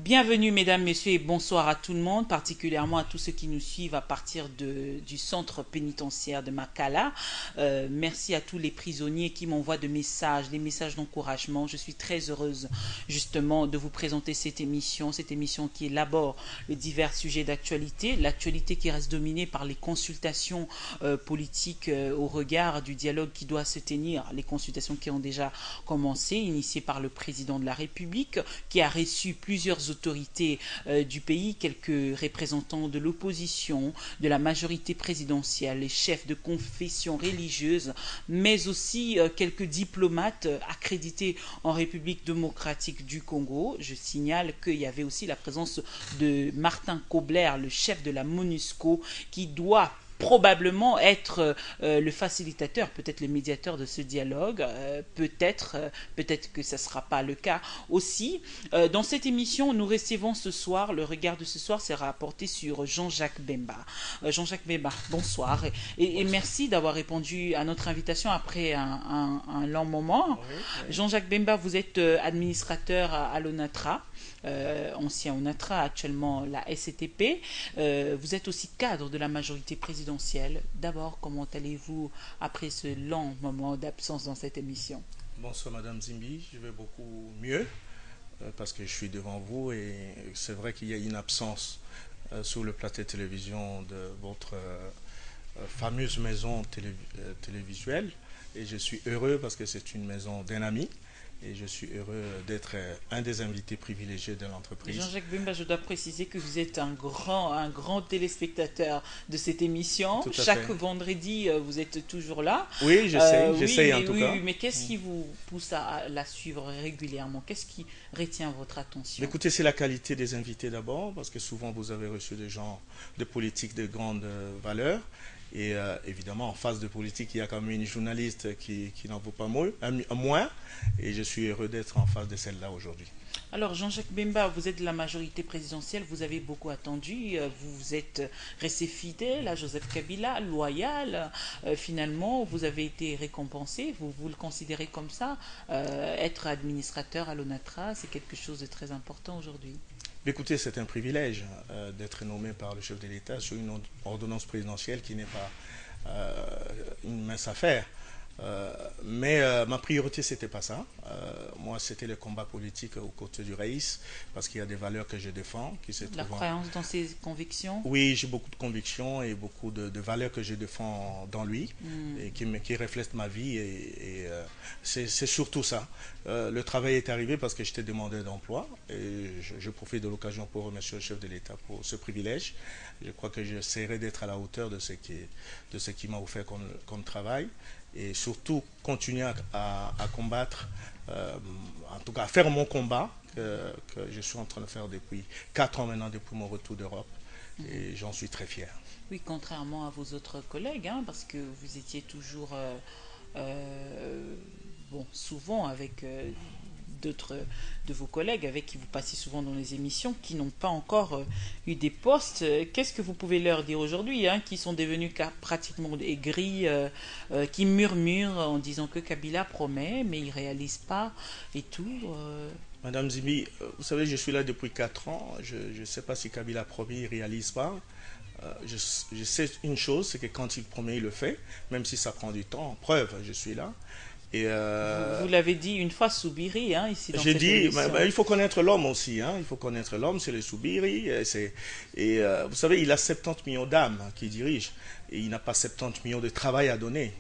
Bienvenue mesdames, messieurs et bonsoir à tout le monde, particulièrement à tous ceux qui nous suivent à partir du centre pénitentiaire de Makala. Merci à tous les prisonniers qui m'envoient des messages d'encouragement. Je suis très heureuse justement de vous présenter cette émission qui élabore les divers sujets d'actualité, l'actualité qui reste dominée par les consultations politiques au regard du dialogue qui doit se tenir, les consultations qui ont déjà commencé, initiées par le président de la République, qui a reçu plusieurs autorités du pays, quelques représentants de l'opposition, de la majorité présidentielle, les chefs de confession religieuse, mais aussi quelques diplomates accrédités en République démocratique du Congo. Je signale qu'il y avait aussi la présence de Martin Kobler, le chef de la MONUSCO, qui doit probablement être le facilitateur, peut-être le médiateur de ce dialogue, peut-être que ça ne sera pas le cas aussi. Dans cette émission, nous recevons ce soir, le regard de ce soir sera porté sur Jean-Jacques Bemba. Jean-Jacques Bemba, bonsoir et merci d'avoir répondu à notre invitation après un long moment. Oui. Jean-Jacques Bemba, vous êtes administrateur à l'ONATRA. Ancien ONATRA, actuellement la SCTP. Vous êtes aussi cadre de la majorité présidentielle. D'abord, comment allez-vous après ce long moment d'absence dans cette émission? Bonsoir Madame Zimbi, je vais beaucoup mieux parce que je suis devant vous et c'est vrai qu'il y a une absence sur le plateau de télévision de votre fameuse maison télévisuelle et je suis heureux parce que c'est une maison d'un ami. Et je suis heureux d'être un des invités privilégiés de l'entreprise. Jean-Jacques Bemba, je dois préciser que vous êtes un grand téléspectateur de cette émission. Chaque vendredi, vous êtes toujours là. Oui, j'essaie en tout cas. Oui, mais qu'est-ce qui vous pousse à la suivre régulièrement? Qu'est-ce qui retient votre attention? Écoutez, c'est la qualité des invités d'abord, parce que souvent vous avez reçu des gens de politique de grande valeur. Et évidemment, en phase de politique, il y a quand même une journaliste qui n'en vaut pas moins. Et je suis heureux d'être en face de celle-là aujourd'hui. Alors, Jean-Jacques Bemba, vous êtes de la majorité présidentielle, vous avez beaucoup attendu, vous êtes resté fidèle à Joseph Kabila, loyal. Finalement, vous avez été récompensé, vous le considérez comme ça. Être administrateur à l'ONATRA, c'est quelque chose de très important aujourd'hui. Écoutez, c'est un privilège d'être nommé par le chef de l'État sur une ordonnance présidentielle qui n'est pas une mince affaire. Mais ma priorité, c'était pas ça. Moi, c'était le combat politique aux côtés du Raïs, parce qu'il y a des valeurs que je défends. La croyance dans ses convictions? Oui, j'ai beaucoup de convictions et beaucoup de valeurs que je défends dans lui, et qui reflètent ma vie. Et c'est surtout ça. Le travail est arrivé parce que j'étais demandeur d'emploi. Et je profite de l'occasion pour remercier le chef de l'État pour ce privilège. Je crois que j'essaierai d'être à la hauteur de ce qui m'a offert comme travail. Et surtout continuer à combattre, en tout cas à faire mon combat que je suis en train de faire depuis 4 ans maintenant, depuis mon retour d'Europe. Et j'en suis très fier. Oui, contrairement à vos autres collègues, hein, parce que vous étiez toujours, souvent avec d'autres de vos collègues avec qui vous passez souvent dans les émissions, qui n'ont pas encore eu des postes. Qu'est-ce que vous pouvez leur dire aujourd'hui, hein, qui sont devenus pratiquement aigris, qui murmurent en disant que Kabila promet, mais il ne réalise pas et tout Madame Zimbi, vous savez, je suis là depuis 4 ans. Je ne sais pas si Kabila promet, il ne réalise pas. Je sais une chose, c'est que quand il promet, il le fait, même si ça prend du temps. Preuve, je suis là. Et vous l'avez dit une fois, Soubiri, hein, ici dans cette émission. J'ai dit, il faut connaître l'homme aussi. Hein, il faut connaître l'homme, c'est le Soubiri. Vous savez, il a 70 millions d'âmes qui dirigent. Et il n'a pas 70 millions de travail à donner.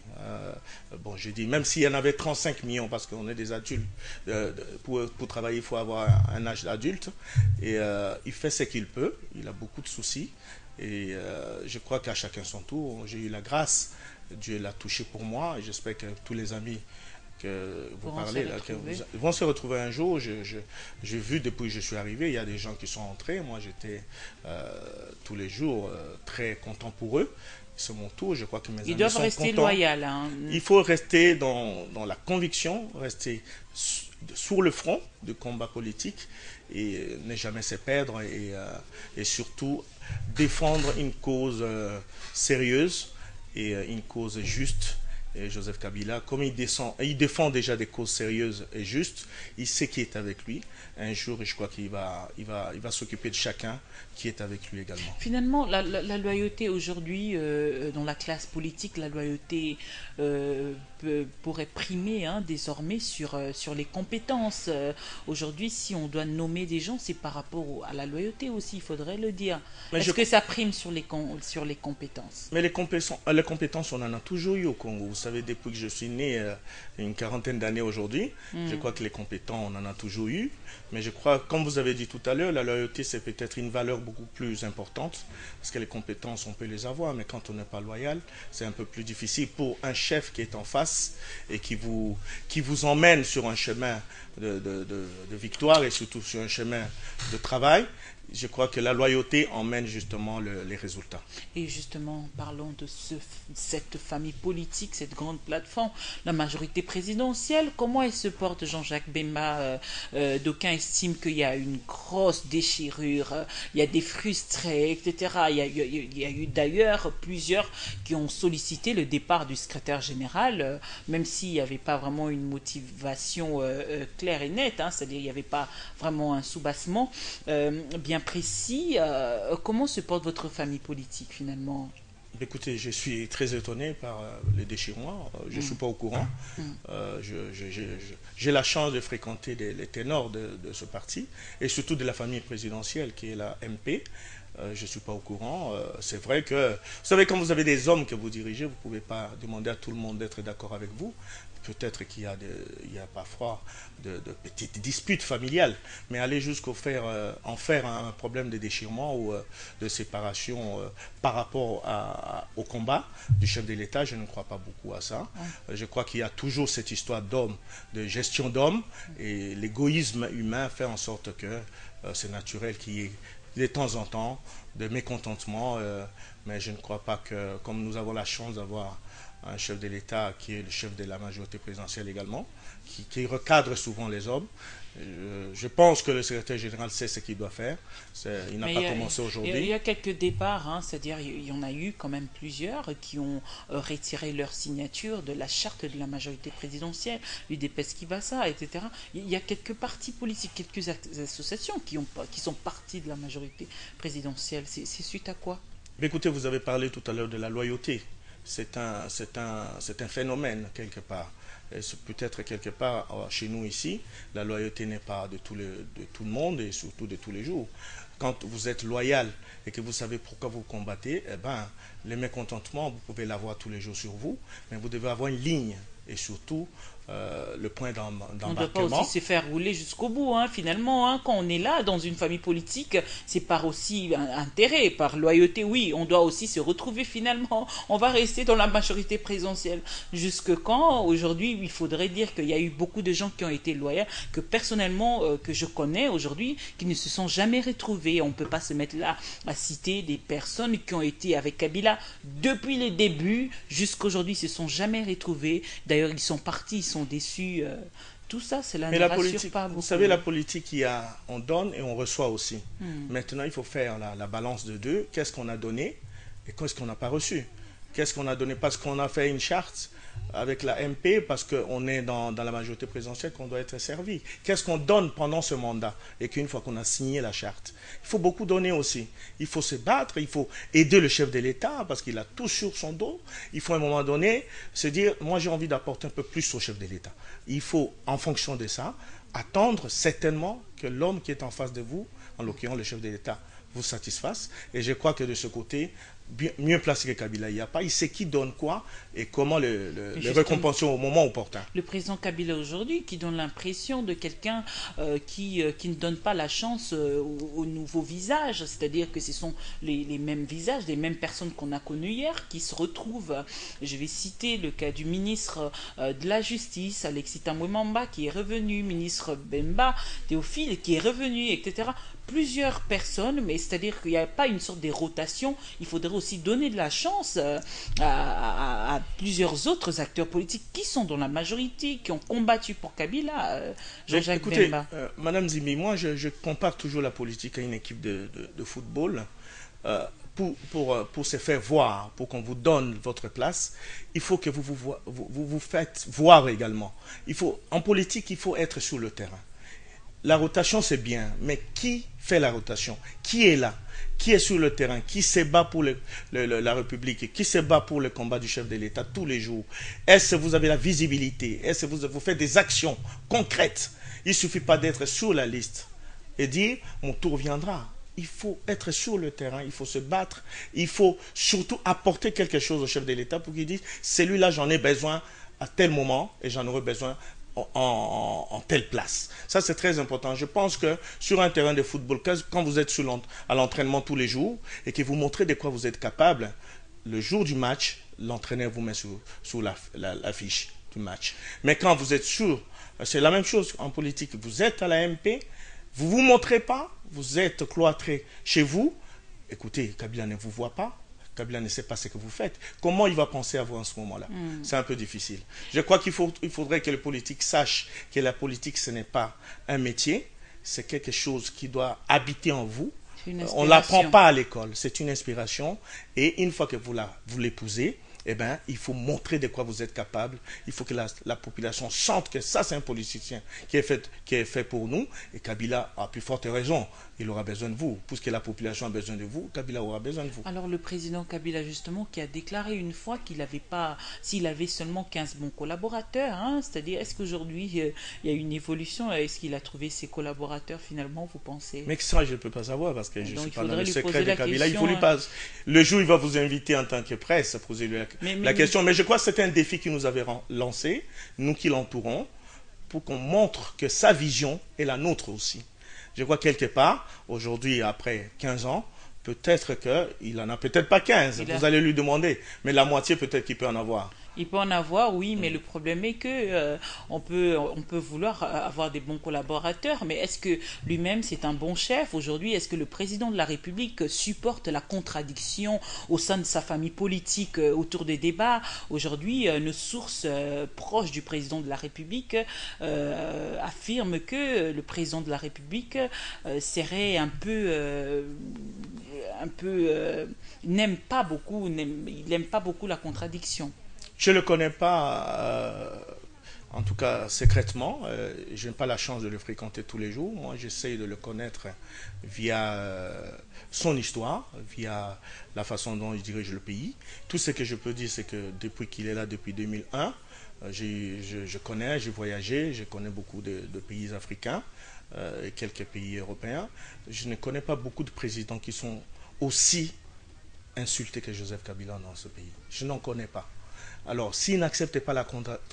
Bon, j'ai dit, même s'il y en avait 35 millions, parce qu'on est des adultes, pour travailler, il faut avoir un âge d'adulte. Et il fait ce qu'il peut. Il a beaucoup de soucis. Et je crois qu'à chacun son tour, j'ai eu la grâce. Dieu l'a touché pour moi. Et j'espère que tous les amis que vous parlez là, vont se retrouver un jour. J'ai vu depuis que je suis arrivé, il y a des gens qui sont entrés. Moi, j'étais tous les jours très content pour eux. C'est mon tour. Je crois que mes amis sont contents. Ils doivent rester loyaux. Hein. Il faut rester dans la conviction, rester sur le front du combat politique et ne jamais se perdre et surtout défendre une cause sérieuse et une cause juste et Joseph Kabila, comme il défend déjà des causes sérieuses et justes, il sait qui est avec lui. Un jour, je crois qu'il va s'occuper de chacun qui est avec lui également. Finalement, la loyauté aujourd'hui, dans la classe politique, la loyauté pourrait primer désormais sur les compétences. Aujourd'hui, si on doit nommer des gens, c'est par rapport à la loyauté aussi, il faudrait le dire. Est-ce que ça prime sur les compétences? Mais les compétences, on en a toujours eu au Congo. Vous savez, depuis que je suis né, une quarantaine d'années aujourd'hui, je crois que les compétents, on en a toujours eu. Mais je crois, comme vous avez dit tout à l'heure, la loyauté, c'est peut-être une valeur beaucoup plus importante. Parce que les compétences, on peut les avoir, mais quand on n'est pas loyal, c'est un peu plus difficile pour un chef qui est en face et qui vous emmène sur un chemin de victoire et surtout sur un chemin de travail. Je crois que la loyauté emmène justement les résultats. Et justement, parlons de cette famille politique, cette grande plateforme, la majorité présidentielle. Comment elle se porte, Jean-Jacques Bemba? D'aucuns estiment qu'il y a une grosse déchirure, il y a des frustrés, etc. Il y a eu d'ailleurs plusieurs qui ont sollicité le départ du secrétaire général, même s'il n'y avait pas vraiment une motivation claire et nette, c'est-à-dire il n'y avait pas vraiment un soubassement bien précis. Comment se porte votre famille politique finalement? Écoutez, je suis très étonné par les déchirements. Je ne suis pas au courant. J'ai la chance de fréquenter les ténors de ce parti et surtout de la famille présidentielle qui est la MP. Je ne suis pas au courant. C'est vrai que, vous savez, quand vous avez des hommes que vous dirigez, vous ne pouvez pas demander à tout le monde d'être d'accord avec vous. Peut-être qu'il y a parfois de petites disputes familiales, mais aller jusqu'au en faire un problème de déchirement ou de séparation par rapport au combat du chef de l'État, je ne crois pas beaucoup à ça. Je crois qu'il y a toujours cette histoire d'hommes, de gestion d'hommes, et l'égoïsme humain fait en sorte que c'est naturel qu'il y ait de temps en temps de mécontentement, mais je ne crois pas que, comme nous avons la chance d'avoir un chef de l'État qui est le chef de la majorité présidentielle également, qui recadre souvent les hommes. Je pense que le secrétaire général sait ce qu'il doit faire. Il n'a pas commencé aujourd'hui. Il y a quelques départs, c'est-à-dire il y en a eu quand même plusieurs qui ont retiré leur signature de la charte de la majorité présidentielle, l'UDPS Kivassa, etc. Il y a quelques partis politiques, quelques associations qui sont parties de la majorité présidentielle. C'est suite à quoi? Écoutez, vous avez parlé tout à l'heure de la loyauté. C'est un phénomène quelque part. Peut-être quelque part chez nous ici, la loyauté n'est pas de tout le monde et surtout de tous les jours. Quand vous êtes loyal et que vous savez pourquoi vous combattez, eh ben, le mécontentement, vous pouvez l'avoir tous les jours sur vous, mais vous devez avoir une ligne et surtout le point d'embarquement. On ne doit pas aussi se faire rouler jusqu'au bout, finalement. Quand on est là, dans une famille politique, c'est par aussi intérêt, par loyauté, oui. On doit aussi se retrouver finalement. On va rester dans la majorité présidentielle. Jusque quand? Aujourd'hui, il faudrait dire qu'il y a eu beaucoup de gens qui ont été loyaux, que personnellement, que je connais aujourd'hui, qui ne se sont jamais retrouvés. On ne peut pas se mettre là à citer des personnes qui ont été avec Kabila depuis les débuts jusqu'aujourd'hui, ne se sont jamais retrouvés. D'ailleurs, ils sont partis, ils sont déçus. Tout ça, c'est la politique. Pas beaucoup. Vous savez, la politique, on donne et on reçoit aussi. Maintenant, il faut faire la balance de deux. Qu'est-ce qu'on a donné et qu'est-ce qu'on n'a pas reçu? Qu'est-ce qu'on a donné? Parce qu'on a fait une charte avec la MP, parce qu'on est dans la majorité présidentielle, qu'on doit être servi. Qu'est-ce qu'on donne pendant ce mandat? Et qu'une fois qu'on a signé la charte, il faut beaucoup donner aussi. Il faut se battre, il faut aider le chef de l'État, parce qu'il a tout sur son dos. Il faut à un moment donné se dire, moi j'ai envie d'apporter un peu plus au chef de l'État. Il faut, en fonction de ça, attendre certainement que l'homme qui est en face de vous, en l'occurrence le chef de l'État, vous satisfasse. Et je crois que de ce côté, mieux placé que Kabila, il n'y a pas. Il sait qui donne quoi et comment le récompenser au moment opportun. Le président Kabila aujourd'hui qui donne l'impression de quelqu'un qui ne donne pas la chance aux nouveaux visages, c'est-à-dire que ce sont les mêmes visages, les mêmes personnes qu'on a connues hier qui se retrouvent. Je vais citer le cas du ministre de la Justice, Alexis Tambwe-Mamba, qui est revenu, ministre Bemba, Théophile, qui est revenu, etc. Plusieurs personnes, mais c'est-à-dire qu'il n'y a pas une sorte de rotation. Il faudrait aussi donner de la chance à plusieurs autres acteurs politiques qui sont dans la majorité, qui ont combattu pour Kabila. Jean-Jacques Bemba. Madame Zimbi, moi je compare toujours la politique à une équipe de football. pour se faire voir, pour qu'on vous donne votre place, il faut que vous faites voir également. En politique, il faut être sur le terrain. La rotation, c'est bien, mais qui fait la rotation? Qui est là? Qui est sur le terrain? Qui se bat pour la République? Qui se bat pour le combat du chef de l'État tous les jours? Est-ce que vous avez la visibilité? Est-ce que vous faites des actions concrètes? Il ne suffit pas d'être sur la liste et dire « mon tour viendra ». Il faut être sur le terrain, il faut se battre, il faut surtout apporter quelque chose au chef de l'État pour qu'il dise « celui-là, j'en ai besoin à tel moment et j'en aurai besoin en telle place ». Ça, c'est très important. Je pense que sur un terrain de football, quand vous êtes à l'entraînement tous les jours et que vous montrez de quoi vous êtes capable, le jour du match, l'entraîneur vous met sur la fiche du match. Mais quand vous êtes sûr, c'est la même chose en politique, vous êtes à la MP, vous ne vous montrez pas, vous êtes cloîtré chez vous, écoutez, Kabila ne vous voit pas, Kabila ne sait pas ce que vous faites. Comment il va penser à vous en ce moment-là? C'est un peu difficile. Je crois qu'il faudrait que les politiques sachent que la politique, ce n'est pas un métier, c'est quelque chose qui doit habiter en vous. On ne l'apprend pas à l'école, c'est une inspiration. Et une fois que vous l'épousez, eh ben, il faut montrer de quoi vous êtes capable. Il faut que la population sente que ça, c'est un politicien qui est fait pour nous. Et Kabila a plus forte raison. Il aura besoin de vous. Puisque la population a besoin de vous, Kabila aura besoin de vous. Alors, le président Kabila, justement, qui a déclaré une fois qu'il n'avait pas, s'il avait seulement 15 bons collaborateurs, hein, c'est-à-dire, est-ce qu'aujourd'hui, il y a une évolution? Est-ce qu'il a trouvé ses collaborateurs, finalement, vous pensez? Mais ça, je ne peux pas savoir, parce que je ne suis pas dans le secret de Kabila. Question, il faut lui passer. Le jour, il va vous inviter en tant que presse à poser la question. Mais je crois que c'est un défi qu'il nous avait lancé, nous qui l'entourons, pour qu'on montre que sa vision est la nôtre aussi. Je crois quelque part, aujourd'hui, après 15 ans, peut-être qu'il n'en a peut-être pas 15, vous allez lui demander, mais la moitié peut-être qu'il peut en avoir. Il peut en avoir, oui, mais le problème est que on peut vouloir avoir des bons collaborateurs, mais est-ce que lui-même c'est un bon chef aujourd'hui? Est-ce que le président de la République supporte la contradiction au sein de sa famille politique autour des débats? Aujourd'hui, nos sources proches du président de la République affirment que le président de la République serait un peu n'aime pas beaucoup la contradiction. Je ne le connais pas, en tout cas secrètement. Je n'ai pas la chance de le fréquenter tous les jours. Moi, j'essaie de le connaître via son histoire, via la façon dont il dirige le pays. Tout ce que je peux dire, c'est que depuis qu'il est là, depuis 2001, je connais, j'ai voyagé, je connais beaucoup de pays africains et quelques pays européens. Je ne connais pas beaucoup de présidents qui sont aussi insultés que Joseph Kabila dans ce pays. Je n'en connais pas. Alors, s'il n'accepte pas la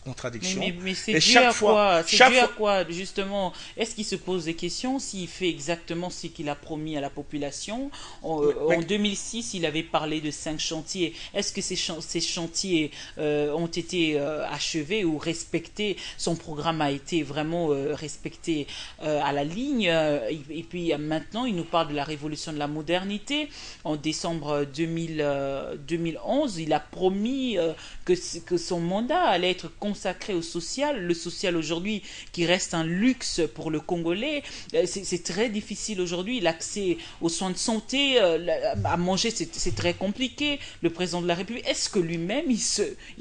contradiction... Mais c'est dû à quoi? C'est dû à quoi, justement? Est-ce qu'il se pose des questions s'il fait exactement ce qu'il a promis à la population? En 2006, il avait parlé de 5 chantiers. Est-ce que ces chantiers ont été achevés ou respectés? Son programme a été vraiment respecté à la ligne. Et puis maintenant, il nous parle de la révolution de la modernité. En décembre 2011, il a promis que son mandat allait être consacré au social. Le social aujourd'hui qui reste un luxe pour le Congolais, c'est très difficile aujourd'hui. L'accès aux soins de santé, à manger, c'est très compliqué. Le président de la République, est-ce que lui-même il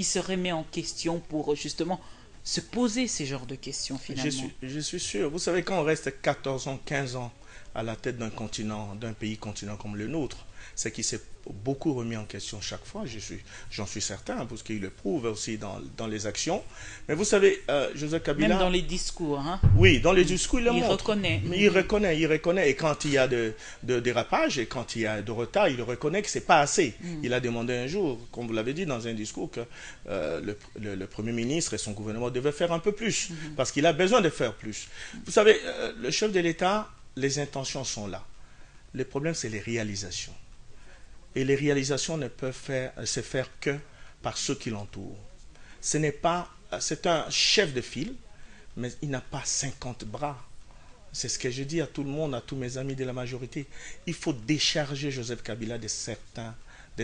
se remet en question pour justement se poser ces genres de questions finalement? Je suis sûr. Vous savez, quand on reste 14 ans, 15 ans à la tête d'un continent, d'un pays continent comme le nôtre, c'est qu'il s'est beaucoup remis en question chaque fois, j'en suis certain, parce qu'il le prouve aussi dans les actions. Mais vous savez, Joseph Kabila... Même dans les discours, hein? Oui, dans les discours, il le montre. Reconnaît. Mais il reconnaît. Et quand il y a de dérapage, et quand il y a de retard, il reconnaît que c'est pas assez. Il a demandé un jour, comme vous l'avez dit dans un discours, que le Premier ministre et son gouvernement devaient faire un peu plus, parce qu'il a besoin de faire plus. Vous savez, le chef de l'État, les intentions sont là. Le problème, c'est les réalisations. Et les réalisations ne peuvent se faire que par ceux qui l'entourent. C'est un chef de file, mais il n'a pas 50 bras. C'est ce que je dis à tout le monde, à tous mes amis de la majorité. Il faut décharger Joseph Kabila de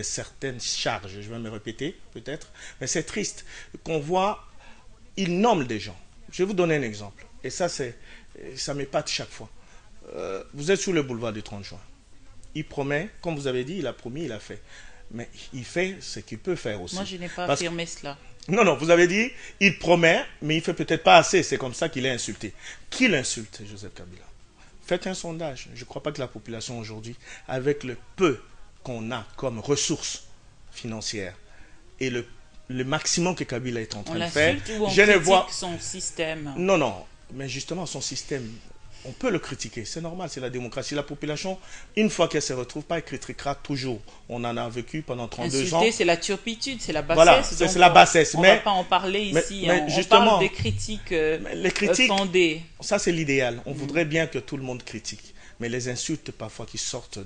certaines charges. Je vais me répéter, peut-être. Mais c'est triste qu'on voit, il nomme des gens. Je vais vous donner un exemple. Et ça m'épate chaque fois. Vous êtes sur le boulevard du 30 juin. il promet, comme vous avez dit, il a promis, il a fait. Mais il fait ce qu'il peut faire aussi. Moi, je n'ai pas Parce affirmé cela. Non, non, vous avez dit, il promet, mais il fait peut-être pas assez. C'est comme ça qu'il est insulté. Qui l'insulte, Joseph Kabila? Faites un sondage. Je ne crois pas que la population aujourd'hui, avec le peu qu'on a comme ressources financières et le maximum que Kabila est en train de faire, Ou on je ne vois son système. Non, non, mais justement, son système, on peut le critiquer, c'est normal, c'est la démocratie. La population, une fois qu'elle se retrouve pas, elle critiquera toujours. On en a vécu pendant 32 ans. C'est la turpitude, c'est la bassesse. Voilà, c'est la bassesse. On ne va pas en parler ici. Mais on justement, parle des critiques, les critiques fondées. Ça, c'est l'idéal. On voudrait bien que tout le monde critique. Mais les insultes, parfois, qui sortent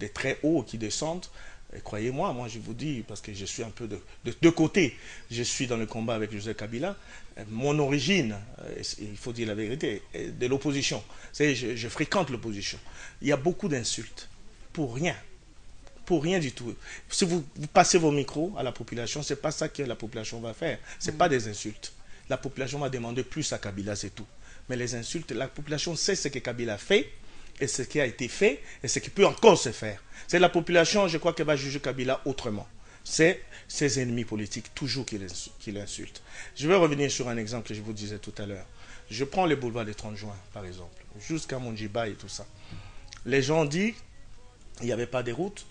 des très hauts, qui descendent, et croyez-moi, moi je vous dis, parce que je suis un peu de deux côtés, je suis dans le combat avec Joseph Kabila, mon origine, il faut dire la vérité, est de l'opposition. Je fréquente l'opposition. Il y a beaucoup d'insultes, pour rien du tout. Si vous passez vos micros à la population, c'est pas ça que la population va faire, c'est pas des insultes. La population va demander plus à Kabila, c'est tout. Mais les insultes, la population sait ce que Kabila fait, et ce qui a été fait, et ce qui peut encore se faire. C'est la population, je crois, qui va juger Kabila autrement. C'est ses ennemis politiques, toujours qui l'insultent. Je vais revenir sur un exemple que je vous disais tout à l'heure. Je prends le boulevard des 30 juin, par exemple, jusqu'à Monjiba et tout ça. Les gens disent, il n'y avait pas de routes.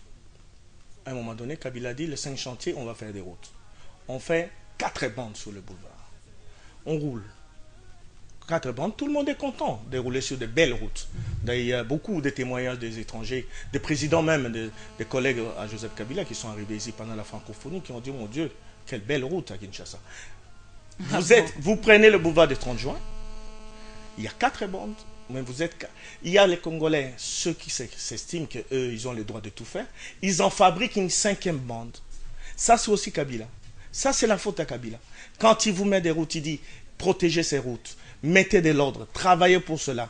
À un moment donné, Kabila dit, les 5 chantiers, on va faire des routes. On fait 4 bandes sur le boulevard. On roule. 4 bandes, tout le monde est content de rouler sur de belles routes. D'ailleurs, il y a beaucoup de témoignages des étrangers, des présidents même, des collègues à Joseph Kabila qui sont arrivés ici pendant la francophonie, qui ont dit, mon Dieu, quelle belle route à Kinshasa. Vous prenez le boulevard des 30 juin, il y a 4 bandes, mais il y a les Congolais, ceux qui s'estiment qu'eux, ils ont le droit de tout faire, ils en fabriquent une 5e bande. Ça, c'est aussi Kabila. Ça, c'est la faute à Kabila. Quand il vous met des routes, il dit, protégez ces routes. Mettez de l'ordre, travaillez pour cela.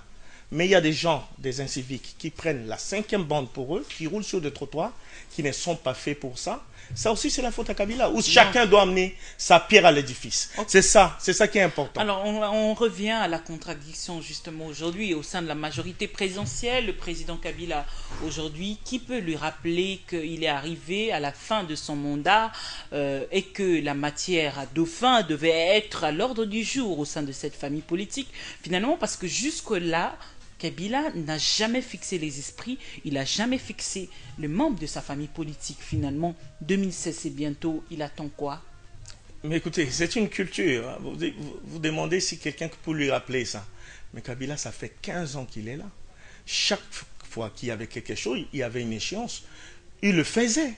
Mais il y a des gens, des inciviques, qui prennent la 5e bande pour eux, qui roulent sur des trottoirs, qui ne sont pas faits pour ça. Ça aussi, c'est la faute à Kabila, où chacun doit amener sa pierre à l'édifice. Okay. C'est ça qui est important. Alors, on revient à la contradiction, justement, aujourd'hui, au sein de la majorité présidentielle. Le président Kabila, aujourd'hui, qui peut lui rappeler qu'il est arrivé à la fin de son mandat et que la matière à dauphin devait être à l'ordre du jour au sein de cette famille politique, finalement, parce que jusque-là, Kabila n'a jamais fixé les esprits, il n'a jamais fixé le membre de sa famille politique. Finalement, 2016 c'est bientôt, il attend quoi? Mais écoutez, c'est une culture. Vous demandez si quelqu'un peut lui rappeler ça. Mais Kabila, ça fait 15 ans qu'il est là. Chaque fois qu'il y avait quelque chose, il y avait une échéance. Il le faisait.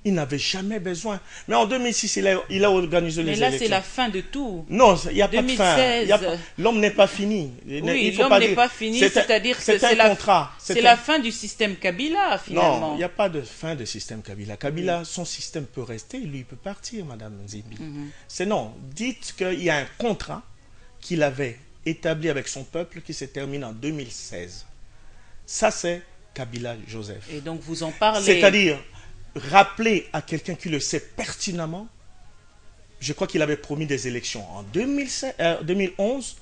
Il n'avait jamais besoin. Mais en 2006, il a organisé les élections. Mais là, c'est la fin de tout. Non, il n'y a pas de fin. L'homme n'est pas fini. Oui, l'homme n'est pas fini, c'est-à-dire que c'est la fin du système Kabila, finalement. Non, il n'y a pas de fin de système Kabila. Kabila, son système peut rester, lui, il peut partir, Madame Nzibi. C'est non. Dites qu'il y a un contrat qu'il avait établi avec son peuple qui se termine en 2016. Ça, c'est Kabila Joseph. Et donc, vous en parlez. C'est-à-dire, rappeler à quelqu'un qui le sait pertinemment, je crois qu'il avait promis des élections en 2011,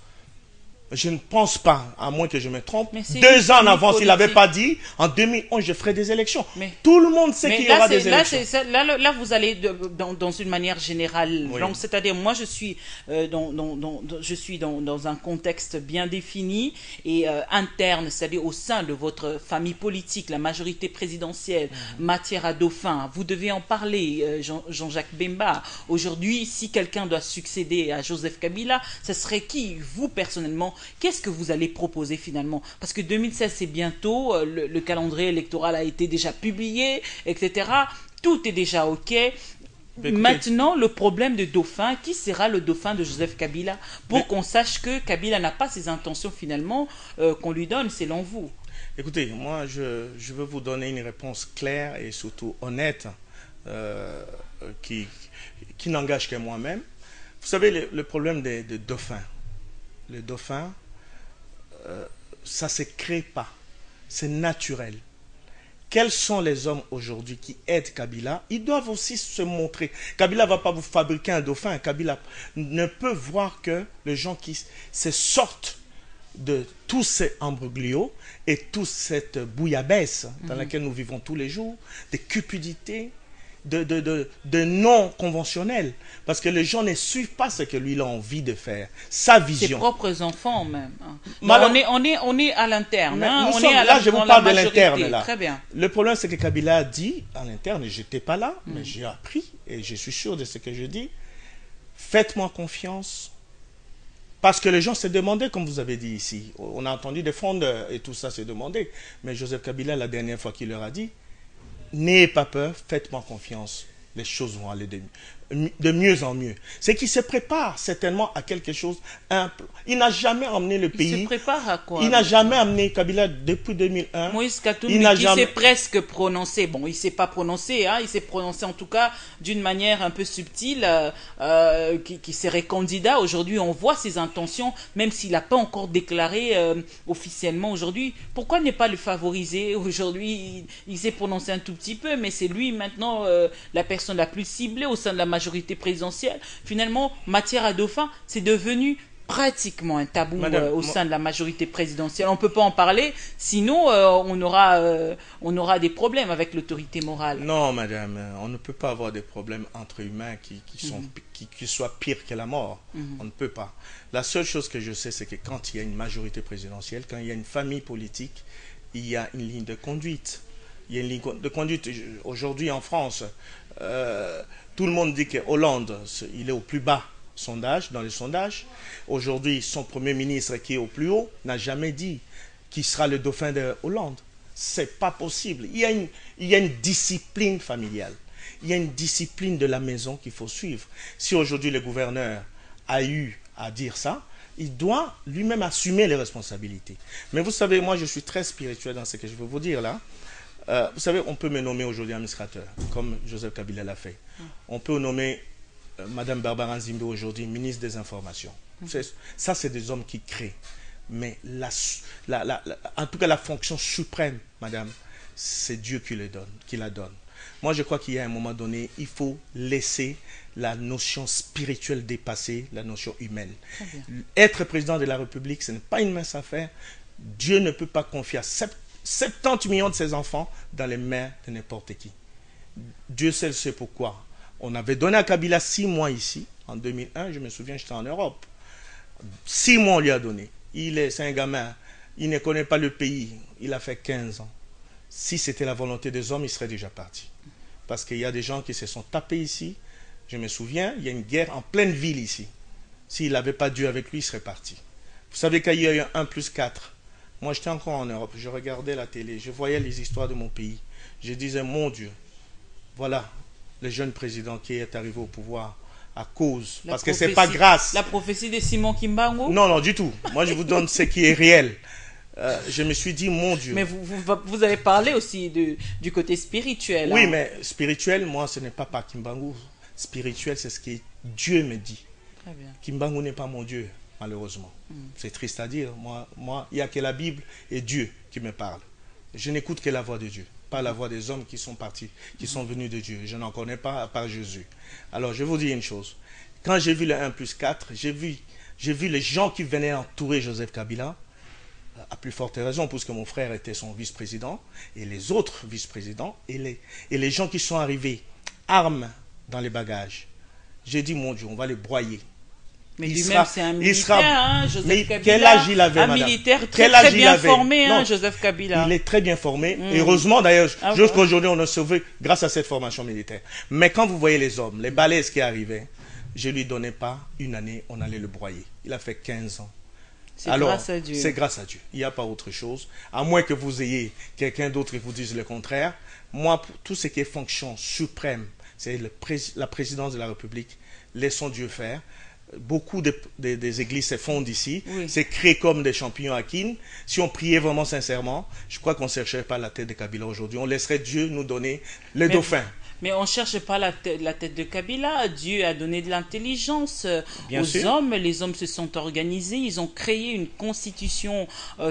je ne pense pas, à moins que je me trompe, 2 ans en avance, il n'avait pas dit, en 2011 je ferai des élections. Mais tout le monde sait qu'il y aura des élections. Là, vous allez dans une manière générale. Oui. C'est-à-dire, moi je suis dans un contexte bien défini et interne, c'est-à-dire au sein de votre famille politique, la majorité présidentielle, matière à dauphin. Vous devez en parler, Jean-Jacques Bemba. Aujourd'hui, si quelqu'un doit succéder à Joseph Kabila, ce serait qui, vous personnellement? Qu'est-ce que vous allez proposer finalement? Parce que 2016 c'est bientôt, le calendrier électoral a été déjà publié, etc. Tout est déjà OK. Maintenant, le problème de dauphin, qui sera le dauphin de Joseph Kabila? Pour qu'on sache que Kabila n'a pas ses intentions finalement qu'on lui donne, selon vous. Écoutez, moi je veux vous donner une réponse claire et surtout honnête qui n'engage que moi-même. Vous savez, le problème des dauphins. Le dauphin, ça ne se crée pas. C'est naturel. Quels sont les hommes aujourd'hui qui aident Kabila? Ils doivent aussi se montrer. Kabila ne va pas vous fabriquer un dauphin. Kabila ne peut voir que les gens qui se sortent de tous ces embroglios et toute cette bouillabaisse dans laquelle nous vivons tous les jours, des cupidités, de non conventionnels, parce que les gens ne suivent pas ce que lui il a envie de faire, sa vision. Ses propres enfants même. Alors, on est à l'interne. Hein, là, je vous parle de l'interne. Là. Très bien. Le problème, c'est que Kabila a dit à l'interne, et j'étais pas là, mais j'ai appris, et je suis sûr de ce que je dis, faites-moi confiance. Parce que les gens se demandaient, comme vous avez dit ici, on a entendu des frondeurs et tout ça se demander, mais Joseph Kabila, la dernière fois qu'il leur a dit, n'ayez pas peur, faites-moi confiance, les choses vont aller de mieux en mieux. C'est qu'il se prépare certainement à quelque chose. Il n'a jamais emmené le pays. Il se prépare à quoi? Il n'a jamais amené Kabila depuis 2001. Moïse Katumbi qui s'est presque prononcé. Bon, il ne s'est pas prononcé. Hein, il s'est prononcé en tout cas d'une manière un peu subtile, qui serait candidat. Aujourd'hui, on voit ses intentions, même s'il n'a pas encore déclaré officiellement aujourd'hui. Pourquoi ne pas le favoriser? Aujourd'hui, il s'est prononcé un tout petit peu, mais c'est lui maintenant la personne la plus ciblée au sein de la majorité présidentielle. Finalement, matière à dauphin, c'est devenu pratiquement un tabou au sein de la majorité présidentielle. On ne peut pas en parler, sinon on aura des problèmes avec l'autorité morale. Non, madame, on ne peut pas avoir des problèmes entre humains qui soient pires que la mort. On ne peut pas. La seule chose que je sais, c'est que quand il y a une majorité présidentielle, quand il y a une famille politique, il y a une ligne de conduite. Il y a une ligne de conduite. Aujourd'hui, en France, tout le monde dit que Hollande, il est au plus bas dans les sondages. Aujourd'hui, son premier ministre qui est au plus haut n'a jamais dit qu'il sera le dauphin de Hollande. C'est pas possible. Il y a une discipline familiale. Il y a une discipline de la maison qu'il faut suivre. Si aujourd'hui le gouverneur a eu à dire ça, il doit lui-même assumer les responsabilités. Mais vous savez, moi je suis très spirituel dans ce que je veux vous dire là. Vous savez, on peut me nommer aujourd'hui administrateur, comme Joseph Kabila l'a fait. On peut nommer Madame Barbara Nzimbe aujourd'hui ministre des Informations. Ça, c'est des hommes qui créent. Mais en tout cas, la fonction suprême, madame, c'est Dieu qui la donne. Moi, je crois qu'il y a un moment donné, il faut laisser la notion spirituelle dépasser la notion humaine. Être président de la République, ce n'est pas une mince affaire. Dieu ne peut pas confier 70 millions de ses enfants dans les mains de n'importe qui. Dieu seul sait pourquoi. On avait donné à Kabila 6 mois ici, en 2001, je me souviens, j'étais en Europe. 6 mois on lui a donné. C'est un gamin, il ne connaît pas le pays, il a fait 15 ans. Si c'était la volonté des hommes, il serait déjà parti. Parce qu'il y a des gens qui se sont tapés ici. Je me souviens, il y a une guerre en pleine ville ici. S'il n'avait pas Dieu avec lui, il serait parti. Vous savez qu'il y a eu 1+4. Moi, j'étais encore en Europe, je regardais la télé, je voyais les histoires de mon pays. Je disais, mon Dieu, voilà le jeune président qui est arrivé au pouvoir à cause. Parce que c'est pas grâce. La prophétie de Simon Kimbangu? Non, non, du tout. Moi, je vous donne ce qui est réel. Je me suis dit, mon Dieu. Mais vous avez parlé aussi du côté spirituel. Oui, hein. mais spirituel, moi, ce n'est pas par Kimbangu. Spirituel, c'est ce que Dieu me dit. Très bien. Kimbangu n'est pas mon Dieu, malheureusement. C'est triste à dire. Moi, il n'y a que la Bible et Dieu qui me parle. Je n'écoute que la voix de Dieu, pas la voix des hommes qui sont partis, qui sont venus de Dieu. Je n'en connais pas à part Jésus. Alors, je vais vous dire une chose. Quand j'ai vu le 1+4, j'ai vu les gens qui venaient entourer Joseph Kabila, à plus forte raison, puisque mon frère était son vice-président, et les autres vice-présidents, et les gens qui sont arrivés, armes dans les bagages. J'ai dit, mon Dieu, on va les broyer. Mais lui-même, c'est un militaire, hein, Joseph mais Kabila. Quel âge il avait, madame? Un militaire très bien formé, hein, Joseph Kabila. Il est très bien formé. Heureusement, d'ailleurs, jusqu'à aujourd'hui, on a sauvé grâce à cette formation militaire. Mais quand vous voyez les hommes, les balaises qui arrivaient, je ne lui donnais pas une année, on allait le broyer. Il a fait 15 ans. C'est grâce à Dieu. C'est grâce à Dieu. Il n'y a pas autre chose. À moins que vous ayez quelqu'un d'autre qui vous dise le contraire. Moi, pour tout ce qui est fonction suprême, c'est la présidence de la République. Laissons Dieu faire. Beaucoup des églises se fondent ici. Oui. C'est créé comme des champignons à Kin. Si on priait vraiment sincèrement, je crois qu'on ne chercherait pas la tête de Kabila aujourd'hui. On laisserait Dieu nous donner le dauphin. Mais on ne cherche pas la tête de Kabila. Dieu a donné de l'intelligence Bien aux sûr. hommes. Les hommes se sont organisés. Ils ont créé une constitution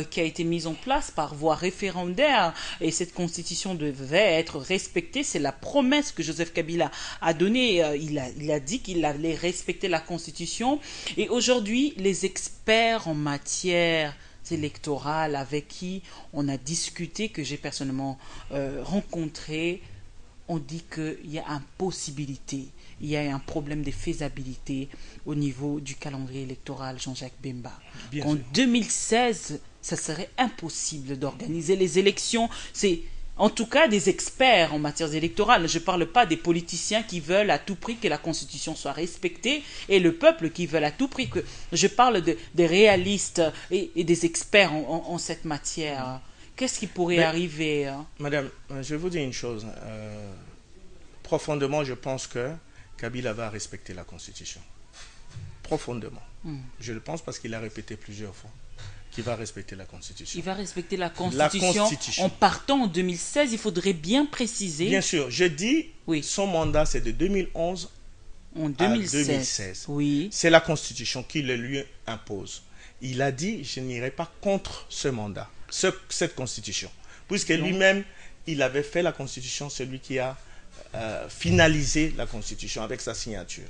qui a été mise en place par voie référendaire. Et cette constitution devait être respectée. C'est la promesse que Joseph Kabila a donnée. Il a dit qu'il allait respecter la constitution. Et aujourd'hui, les experts en matière électorale avec qui on a discuté, que j'ai personnellement rencontré, on dit qu'il y a une possibilité, il y a un problème de faisabilité au niveau du calendrier électoral, Jean-Jacques Bemba. En 2016, ça serait impossible d'organiser les élections. C'est en tout cas des experts en matière électorale. Je ne parle pas des politiciens qui veulent à tout prix que la Constitution soit respectée et le peuple qui veut à tout prix que... Je parle des réalistes et des experts en cette matière. Qu'est-ce qui pourrait arriver? Madame, je vais vous dire une chose. Profondément, je pense que Kabila va respecter la Constitution. Profondément. Je le pense parce qu'il a répété plusieurs fois qu'il va respecter la Constitution. Il va respecter la Constitution. En partant en 2016, il faudrait bien préciser. Bien sûr, je dis, son mandat c'est de 2011 en 2016. à 2016. Oui. C'est la Constitution qui le lui impose. Il a dit, je n'irai pas contre ce mandat. Cette constitution. Puisque lui-même, il avait fait la constitution, celui qui a finalisé la constitution avec sa signature.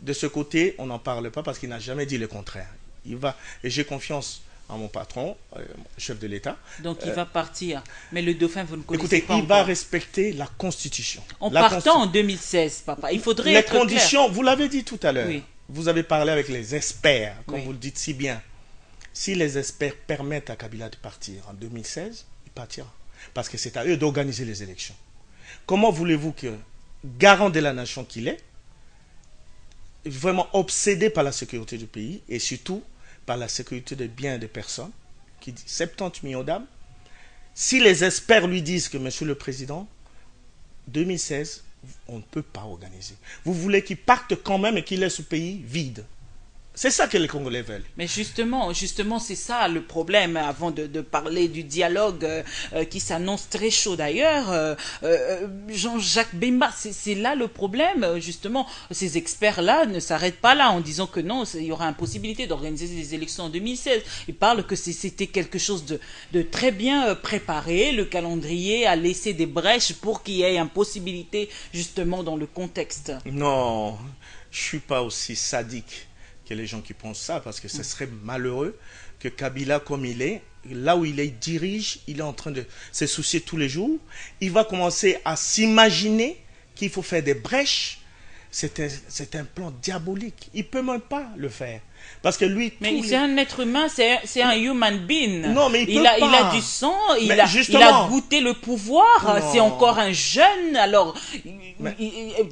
De ce côté, on n'en parle pas parce qu'il n'a jamais dit le contraire. Il va, et j'ai confiance en mon patron, chef de l'État. Donc il va partir. Mais le dauphin, vous ne connaissez pas il encore. va respecter la constitution. En partant en 2016, papa, il faudrait être clair. Les conditions, vous l'avez dit tout à l'heure. Oui. Vous avez parlé avec les experts, comme vous le dites si bien. Si les experts permettent à Kabila de partir en 2016, il partira. Parce que c'est à eux d'organiser les élections. Comment voulez-vous que, garant de la nation qu'il est, vraiment obsédé par la sécurité du pays et surtout par la sécurité des biens des personnes, qui dit 70 millions d'âmes, si les experts lui disent que, Monsieur le Président, 2016, on ne peut pas organiser. Vous voulez qu'il parte quand même et qu'il laisse ce pays vide. C'est ça que les Congolais veulent. Mais justement, c'est ça le problème, avant de parler du dialogue qui s'annonce très chaud d'ailleurs. Jean-Jacques Bemba, c'est là le problème, justement. Ces experts-là ne s'arrêtent pas là en disant que non, il y aura impossibilité d'organiser des élections en 2016. Ils parlent que c'était quelque chose de très bien préparé. Le calendrier a laissé des brèches pour qu'il y ait impossibilité, justement, dans le contexte. Non, je ne suis pas aussi sadique que les gens qui pensent ça, parce que ce serait malheureux que Kabila, comme il est, là où il est, il dirige, il est en train de se soucier tous les jours, il va commencer à s'imaginer qu'il faut faire des brèches. C'est un plan diabolique. Il ne peut même pas le faire. Parce que lui... Mais c'est un être humain, c'est un human being. Non, mais il a du sang, il a goûté le pouvoir. C'est encore un jeune, alors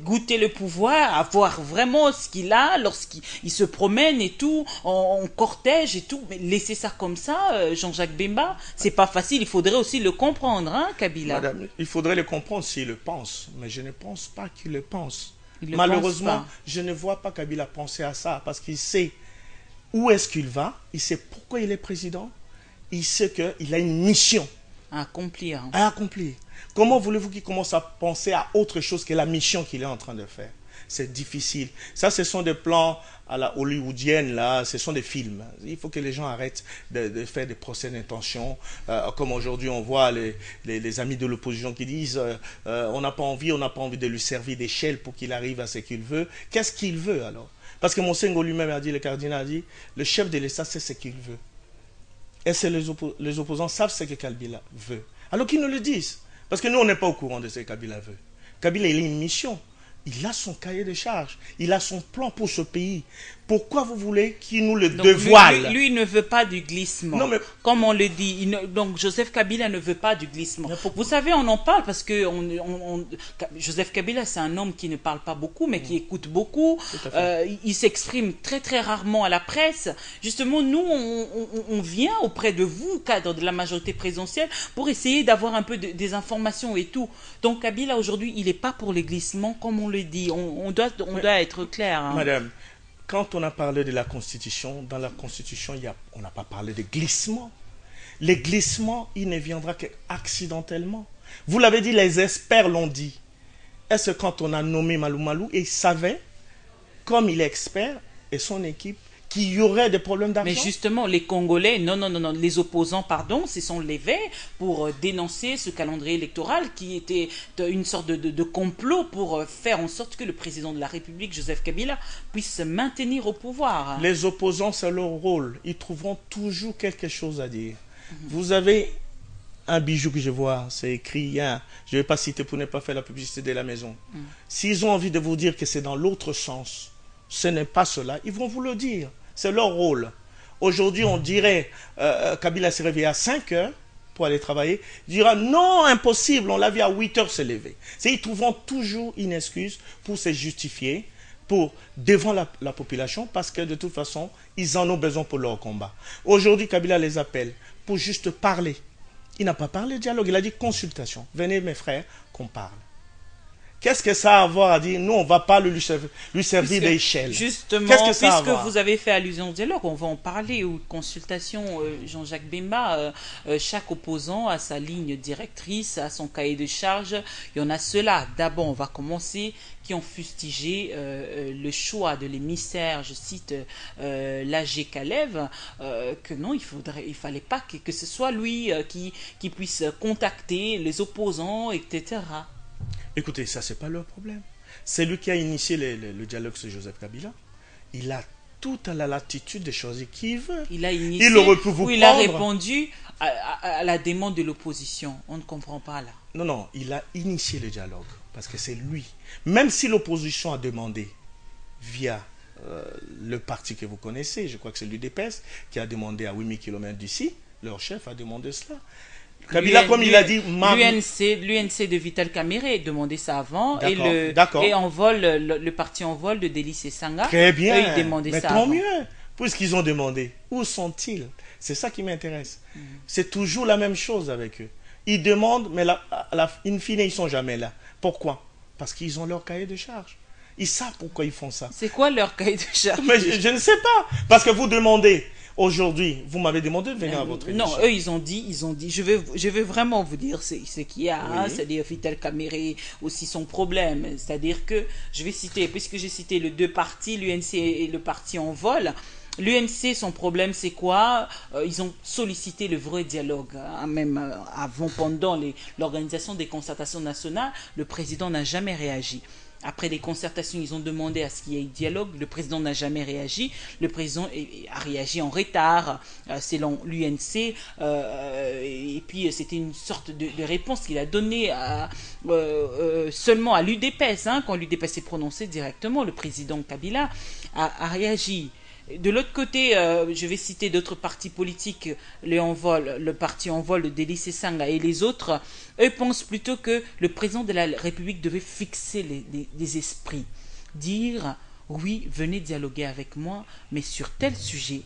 goûter le pouvoir, avoir vraiment ce qu'il a lorsqu'il se promène et tout, en cortège et tout. Mais laisser ça comme ça, Jean-Jacques Bemba, c'est pas facile. Il faudrait aussi le comprendre, hein, Kabila. Madame, il faudrait le comprendre s'il le pense. Mais je ne pense pas qu'il le pense. Malheureusement, je ne vois pas Kabila penser à ça parce qu'il sait où est-ce qu'il va, il sait pourquoi il est président, il sait qu'il a une mission à accomplir. Comment voulez-vous qu'il commence à penser à autre chose que la mission qu'il est en train de faire? C'est difficile. Ça, ce sont des plans à la hollywoodienne, là, ce sont des films. Il faut que les gens arrêtent de faire des procès d'intention. Comme aujourd'hui, on voit les amis de l'opposition qui disent on n'a pas envie de lui servir d'échelle pour qu'il arrive à ce qu'il veut. Qu'est-ce qu'il veut alors? Parce que Monsengo lui-même a dit, le cardinal a dit, le chef de l'État sait ce qu'il veut. Et les opposants savent ce que Kabila veut. Alors qu'ils nous le disent. Parce que nous, on n'est pas au courant de ce que Kabila veut. Kabila, il a une mission. Il a son cahier de charges. Il a son plan pour ce pays. Pourquoi vous voulez qu'il nous le dévoile? Lui ne veut pas du glissement. Non, mais... Comme on le dit. Donc Joseph Kabila ne veut pas du glissement. Vous savez, on en parle parce que Joseph Kabila, c'est un homme qui ne parle pas beaucoup, mais qui écoute beaucoup. Il s'exprime très très rarement à la presse. Justement, nous, on vient auprès de vous, cadre de la majorité présidentielle, pour essayer d'avoir un peu des informations et tout. Donc Kabila, aujourd'hui, il n'est pas pour les glissements, comme on le dit. On doit être clair. Hein. Madame, quand on a parlé de la Constitution, dans la Constitution, on n'a pas parlé de glissement. Les glissements, il ne viendra qu'accidentellement. Vous l'avez dit, les experts l'ont dit. est-ce que quand on a nommé Malou Malou, il savait, comme il est expert, et son équipe, qu'il y aurait des problèmes d'argent? Mais justement, les Congolais, non, les opposants, pardon, se sont levés pour dénoncer ce calendrier électoral qui était une sorte de complot pour faire en sorte que le président de la République, Joseph Kabila, puisse se maintenir au pouvoir. Les opposants, c'est leur rôle. Ils trouveront toujours quelque chose à dire. Vous avez un bijou que je vois, c'est écrit, hein, je ne vais pas citer pour ne pas faire la publicité de la maison. S'ils ont envie de vous dire que c'est dans l'autre sens, ce n'est pas cela, ils vont vous le dire. C'est leur rôle. Aujourd'hui, on dirait, Kabila s'est réveillé à 5 heures pour aller travailler. Il dira, non, impossible, on l'a vu à 8 heures se lever. Ils trouveront toujours une excuse pour se justifier devant la population, parce que de toute façon, ils en ont besoin pour leur combat. Aujourd'hui, Kabila les appelle pour juste parler. Il n'a pas parlé de dialogue, il a dit consultation. Venez mes frères, qu'on parle. Qu'est-ce que ça a à voir à dire, nous on ne va pas lui servir d'échelle? Justement, puisque vous avez fait allusion au dialogue, on va en parler, ou consultation, Jean-Jacques Bemba, chaque opposant a sa ligne directrice, a son cahier de charge. Il y en a ceux-là, d'abord on va commencer, qui ont fustigé le choix de l'émissaire, je cite l'AG Kalev, que non, il fallait pas que ce soit lui qui puisse contacter les opposants, etc. Écoutez, ça, c'est pas leur problème. C'est lui qui a initié le dialogue sur Joseph Kabila. Il a toute la latitude de choisir qui il veut. Il a initié, il aurait pu vous il prendre. a répondu à la demande de l'opposition. On ne comprend pas là. Non, il a initié le dialogue. Parce que c'est lui. Même si l'opposition a demandé via le parti que vous connaissez, je crois que c'est l'UDPS, qui a demandé à 8000 km d'ici, leur chef a demandé cela. Kabila, comme il a dit... L'UNC de Vital Kamerhe demandait ça avant, et le parti en vol de Délice et Sanga, très bien, eux, ils demandaient mais ça tant avant. mieux, puisqu'ils ont demandé. Où sont-ils? C'est ça qui m'intéresse. C'est toujours la même chose avec eux. Ils demandent, mais in fine, ils ne sont jamais là. Pourquoi? Parce qu'ils ont leur cahier de charge. Ils savent pourquoi ils font ça. C'est quoi leur cahier de charge? Mais je ne sais pas. Parce que vous demandez... Aujourd'hui, vous m'avez demandé de venir à votre émission. Non, eux, ils ont dit, je vais vraiment vous dire ce qu'il y a, oui. C'est-à-dire Vital Kamerhe aussi son problème. C'est-à-dire que, je vais citer, puisque j'ai cité les deux partis, l'UNC et le parti en vol, l'UNC, son problème, c'est quoi? Ils ont sollicité le vrai dialogue, hein, même avant, pendant l'organisation des concertations nationales, le président n'a jamais réagi. Après les concertations, ils ont demandé à ce qu'il y ait dialogue. Le président n'a jamais réagi. Le président a réagi en retard, selon l'UNC. Et puis, c'était une sorte de réponse qu'il a donnée seulement à l'UDPS. Hein, quand l'UDPS s'est prononcé directement, le président Kabila a réagi. De l'autre côté, je vais citer d'autres partis politiques, le parti en vol de Délice et Sanga et les autres, eux pensent plutôt que le président de la République devait fixer les esprits, dire oui, venez dialoguer avec moi, mais sur tel sujet,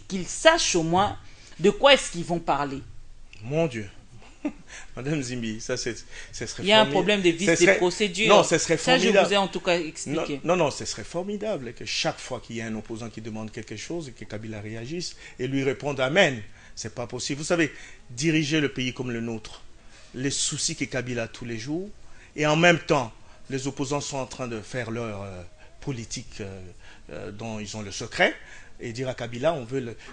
qu'ils sachent au moins de quoi est-ce qu'ils vont parler. Mon Dieu. Madame Zimbi, ça serait formidable. Il y a un problème de vice des procédures. Non, ce serait formidable. Ça, je vous ai en tout cas expliqué. Non, ce serait formidable que chaque fois qu'il y a un opposant qui demande quelque chose, que Kabila réagisse et lui réponde Amen. C'est pas possible. Vous savez, diriger le pays comme le nôtre, les soucis que Kabila a tous les jours, et en même temps, les opposants sont en train de faire leur politique dont ils ont le secret, et dire à Kabila,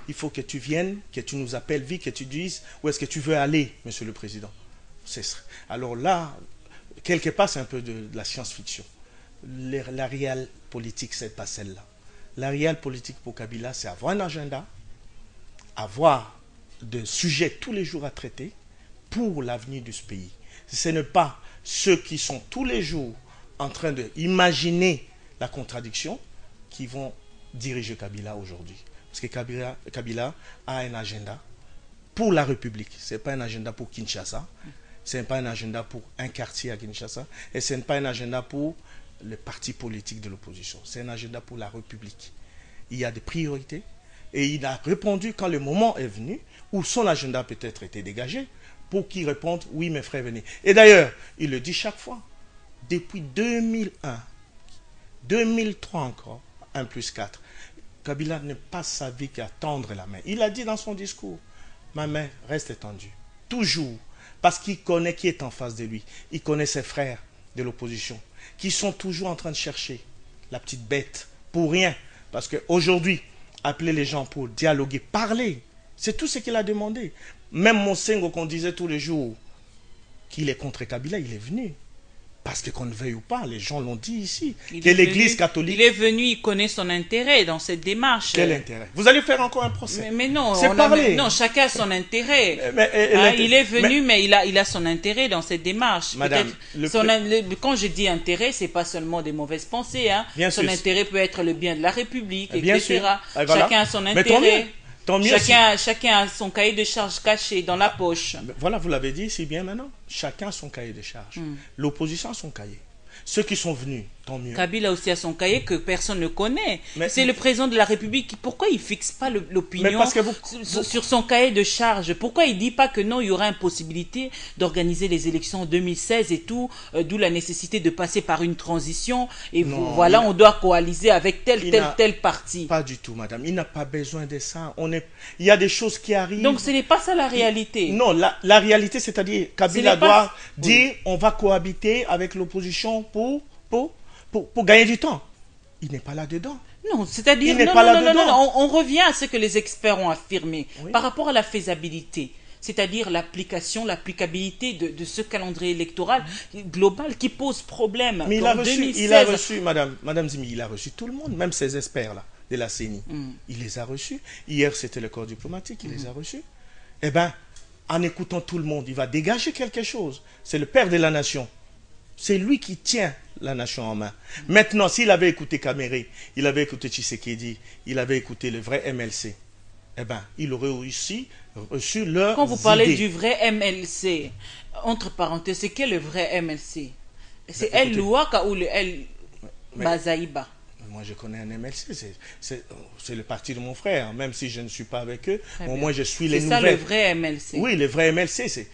il faut que tu viennes, que tu nous appelles vite, que tu dises où est-ce que tu veux aller, monsieur le président. Alors là, quelque part, c'est un peu de la science-fiction. La réelle politique, c'est pas celle-là. La réelle politique pour Kabila, c'est avoir un agenda, avoir des sujets tous les jours à traiter pour l'avenir de ce pays. Ce n'est pas ceux qui sont tous les jours en train d'imaginer la contradiction qui vont diriger Kabila aujourd'hui. Parce que Kabila a un agenda pour la République. Ce n'est pas un agenda pour Kinshasa. Ce n'est pas un agenda pour un quartier à Kinshasa. Et ce n'est pas un agenda pour le parti politique de l'opposition. C'est un agenda pour la République. Il y a des priorités. Et il a répondu quand le moment est venu, où son agenda peut-être était dégagé, pour qu'il réponde, oui mes frères, venez. Et d'ailleurs, il le dit chaque fois. Depuis 2001, 2003 encore, 1 plus 4, Kabila ne passe sa vie qu'à tendre la main. Il a dit dans son discours, ma main reste étendue. Toujours. Parce qu'il connaît qui est en face de lui. Il connaît ses frères. de l'opposition qui sont toujours en train de chercher la petite bête pour rien. Parce qu'aujourd'hui, appeler les gens pour dialoguer, parler, c'est tout ce qu'il a demandé. Même Monsengo qu'on disait tous les jours qu'il est contre Kabila, il est venu. Parce que qu'on ne veuille ou pas, les gens l'ont dit ici, que l'Église catholique... Il est venu, il connaît son intérêt dans cette démarche. Quel intérêt? Vous allez faire encore un procès? Mais non, c'est parler. Non, chacun a son intérêt. Il est venu, mais il a son intérêt dans cette démarche. Madame, quand je dis intérêt, c'est pas seulement des mauvaises pensées. Hein. Son intérêt peut être le bien de la République, bien etc. Sûr. Voilà. Chacun a son intérêt. Tant mieux chacun a son cahier de charges caché dans la poche. Voilà, vous l'avez dit si bien maintenant. Chacun a son cahier de charges. L'opposition a son cahier. Ceux qui sont venus, tant mieux. Kabila aussi a son cahier que personne ne connaît. C'est le président de la République. Pourquoi il ne fixe pas l'opinion sur son cahier de charges? Pourquoi il ne dit pas que non, il y aura une possibilité d'organiser les élections en 2016 et tout, d'où la nécessité de passer par une transition et non, voilà, on doit coaliser avec tel parti. Pas du tout, madame. Il n'a pas besoin de ça. Il y a des choses qui arrivent. Donc ce n'est pas ça la réalité. Non, la réalité, c'est-à-dire Kabila doit dire on va cohabiter avec l'opposition pour gagner du temps. Il n'est pas là-dedans. Non, c'est-à-dire, on revient à ce que les experts ont affirmé par rapport à la faisabilité. C'est-à-dire l'applicabilité de ce calendrier électoral global qui pose problème. Mais il a reçu, Madame Zimi, il a reçu tout le monde, même ces experts-là de la CENI. Il les a reçus. Hier, c'était le corps diplomatique, il les a reçus. Eh bien, en écoutant tout le monde, il va dégager quelque chose. C'est le père de la nation. C'est lui qui tient la nation en main. Maintenant, s'il avait écouté Kamere, il avait écouté Tshisekedi, il avait écouté le vrai MLC, eh bien, il aurait aussi reçu leur Quand vous parlez du vrai MLC, entre parenthèses, c'est quel le vrai MLC? C'est El Louaka ou le El Bazaïba? Moi, je connais un MLC, c'est le parti de mon frère, même si je ne suis pas avec eux. Bon, moi, je suis les nouvelles. C'est ça le vrai MLC? Oui, le vrai MLC, c'est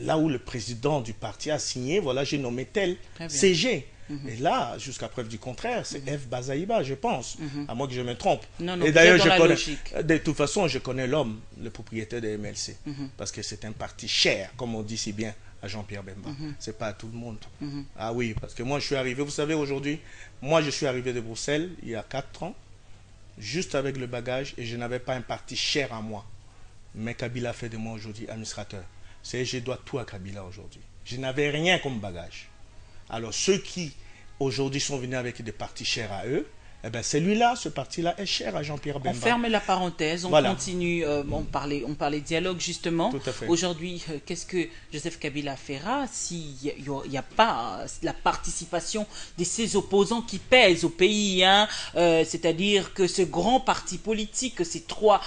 là où le président du parti a signé, voilà, j'ai nommé tel CG. Et là, jusqu'à preuve du contraire, c'est F. Bazaïba, je pense, à moins que je me trompe. Non, et d'ailleurs, de toute façon, je connais l'homme, le propriétaire de MLC, parce que c'est un parti cher, comme on dit si bien à Jean-Pierre Bemba. C'est pas à tout le monde. Ah oui, parce que moi, je suis arrivé, vous savez, aujourd'hui, moi, je suis arrivé de Bruxelles il y a 4 ans, juste avec le bagage, et je n'avais pas un parti cher à moi. Mais Kabila fait de moi aujourd'hui administrateur. Je dois tout à Kabila aujourd'hui. Je n'avais rien comme bagage. Alors, ceux qui, aujourd'hui, sont venus avec des partis chers à eux, eh bien, celui-là, ce parti-là, est cher à Jean-Pierre Bemba. On ferme la parenthèse, on continue, on parlait dialogue, justement. Aujourd'hui, qu'est-ce que Joseph Kabila fera s'il n'y a pas la participation de ses opposants qui pèsent au pays, hein, c'est-à-dire que ce grand parti politique, ces trois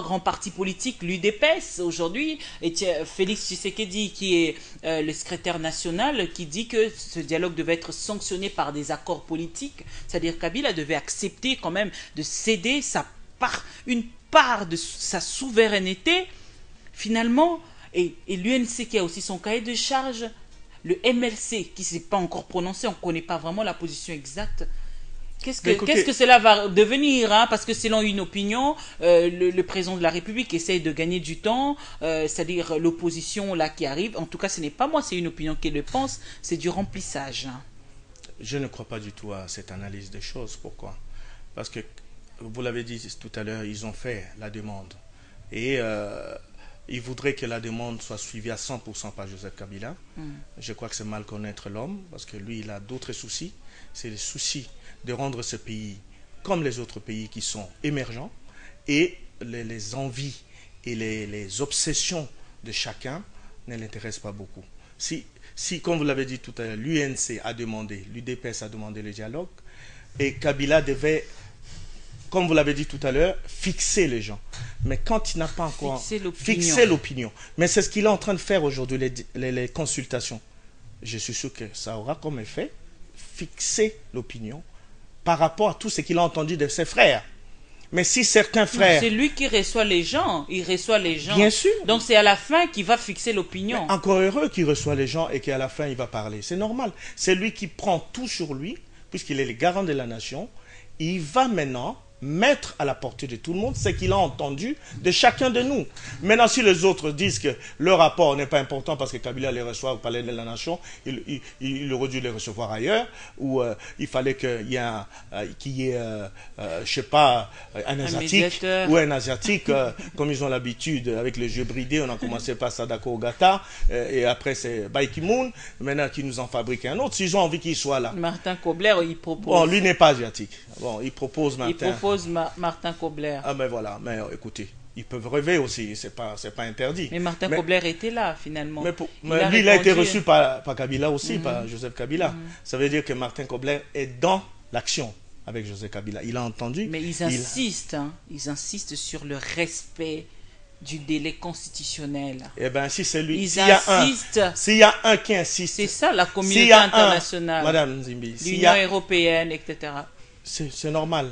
grands partis politiques, l'UDPS, aujourd'hui, et Félix Tshisekedi, qui est le secrétaire national, qui dit que ce dialogue devait être sanctionné par des accords politiques, c'est-à-dire Kabila devait accepter quand même de céder une part de sa souveraineté, finalement, et l'UNC qui a aussi son cahier de charge, le MLC qui ne s'est pas encore prononcé, on ne connaît pas vraiment la position exacte. Qu'est-ce que cela va devenir, hein? Parce que selon une opinion, le président de la République essaie de gagner du temps, c'est-à-dire l'opposition là qui arrive, en tout cas ce n'est pas moi, c'est une opinion qui le pense, c'est du remplissage. Je ne crois pas du tout à cette analyse des choses. Pourquoi? Parce que, vous l'avez dit tout à l'heure, ils ont fait la demande. Et ils voudraient que la demande soit suivie à 100% par Joseph Kabila. Je crois que c'est mal connaître l'homme, parce que lui, il a d'autres soucis. C'est le souci de rendre ce pays comme les autres pays qui sont émergents. Et les envies et les obsessions de chacun ne l'intéressent pas beaucoup. Si, comme vous l'avez dit tout à l'heure, l'UNC a demandé, l'UDPS a demandé le dialogue, et Kabila devait, comme vous l'avez dit tout à l'heure, fixer les gens. Mais quand il n'a pas encore fixé l'opinion, mais c'est ce qu'il est en train de faire aujourd'hui, les consultations, je suis sûr que ça aura comme effet fixer l'opinion par rapport à tout ce qu'il a entendu de ses frères. Mais si certains frères... C'est lui qui reçoit les gens. Il reçoit les gens. Bien sûr. Donc c'est à la fin qu'il va fixer l'opinion. Encore heureux qu'il reçoit les gens et qu'à la fin il va parler. C'est normal. C'est lui qui prend tout sur lui, puisqu'il est le garant de la nation. Il va maintenant mettre à la portée de tout le monde ce qu'il a entendu de chacun de nous. Maintenant, si les autres disent que leur rapport n'est pas important parce que Kabila les reçoit au Palais de la Nation, il aurait dû les recevoir ailleurs, ou il fallait qu'il y ait, je sais pas, un Asiatique, ou un Asiatique, comme ils ont l'habitude, avec les yeux bridés, on a commencé par Sadako Ogata, et après c'est Ban Ki-moon, maintenant qui nous en fabrique un autre, s'ils ont envie qu'il soit là. Martin Kobler, il propose... Bon, lui n'est pas asiatique. Bon, il propose Martin Kobler. Ah ben voilà, mais écoutez, ils peuvent rêver aussi, c'est pas interdit. Mais Martin Kobler était là finalement. Mais lui, il a été reçu par Kabila aussi, par Joseph Kabila. Ça veut dire que Martin Kobler est dans l'action avec Joseph Kabila. Il a entendu. Mais ils insistent sur le respect du délai constitutionnel. Eh bien, si c'est lui, s'il y a un qui insiste, c'est ça la communauté internationale, Madame Zimbi, l'Union européenne, etc. C'est normal.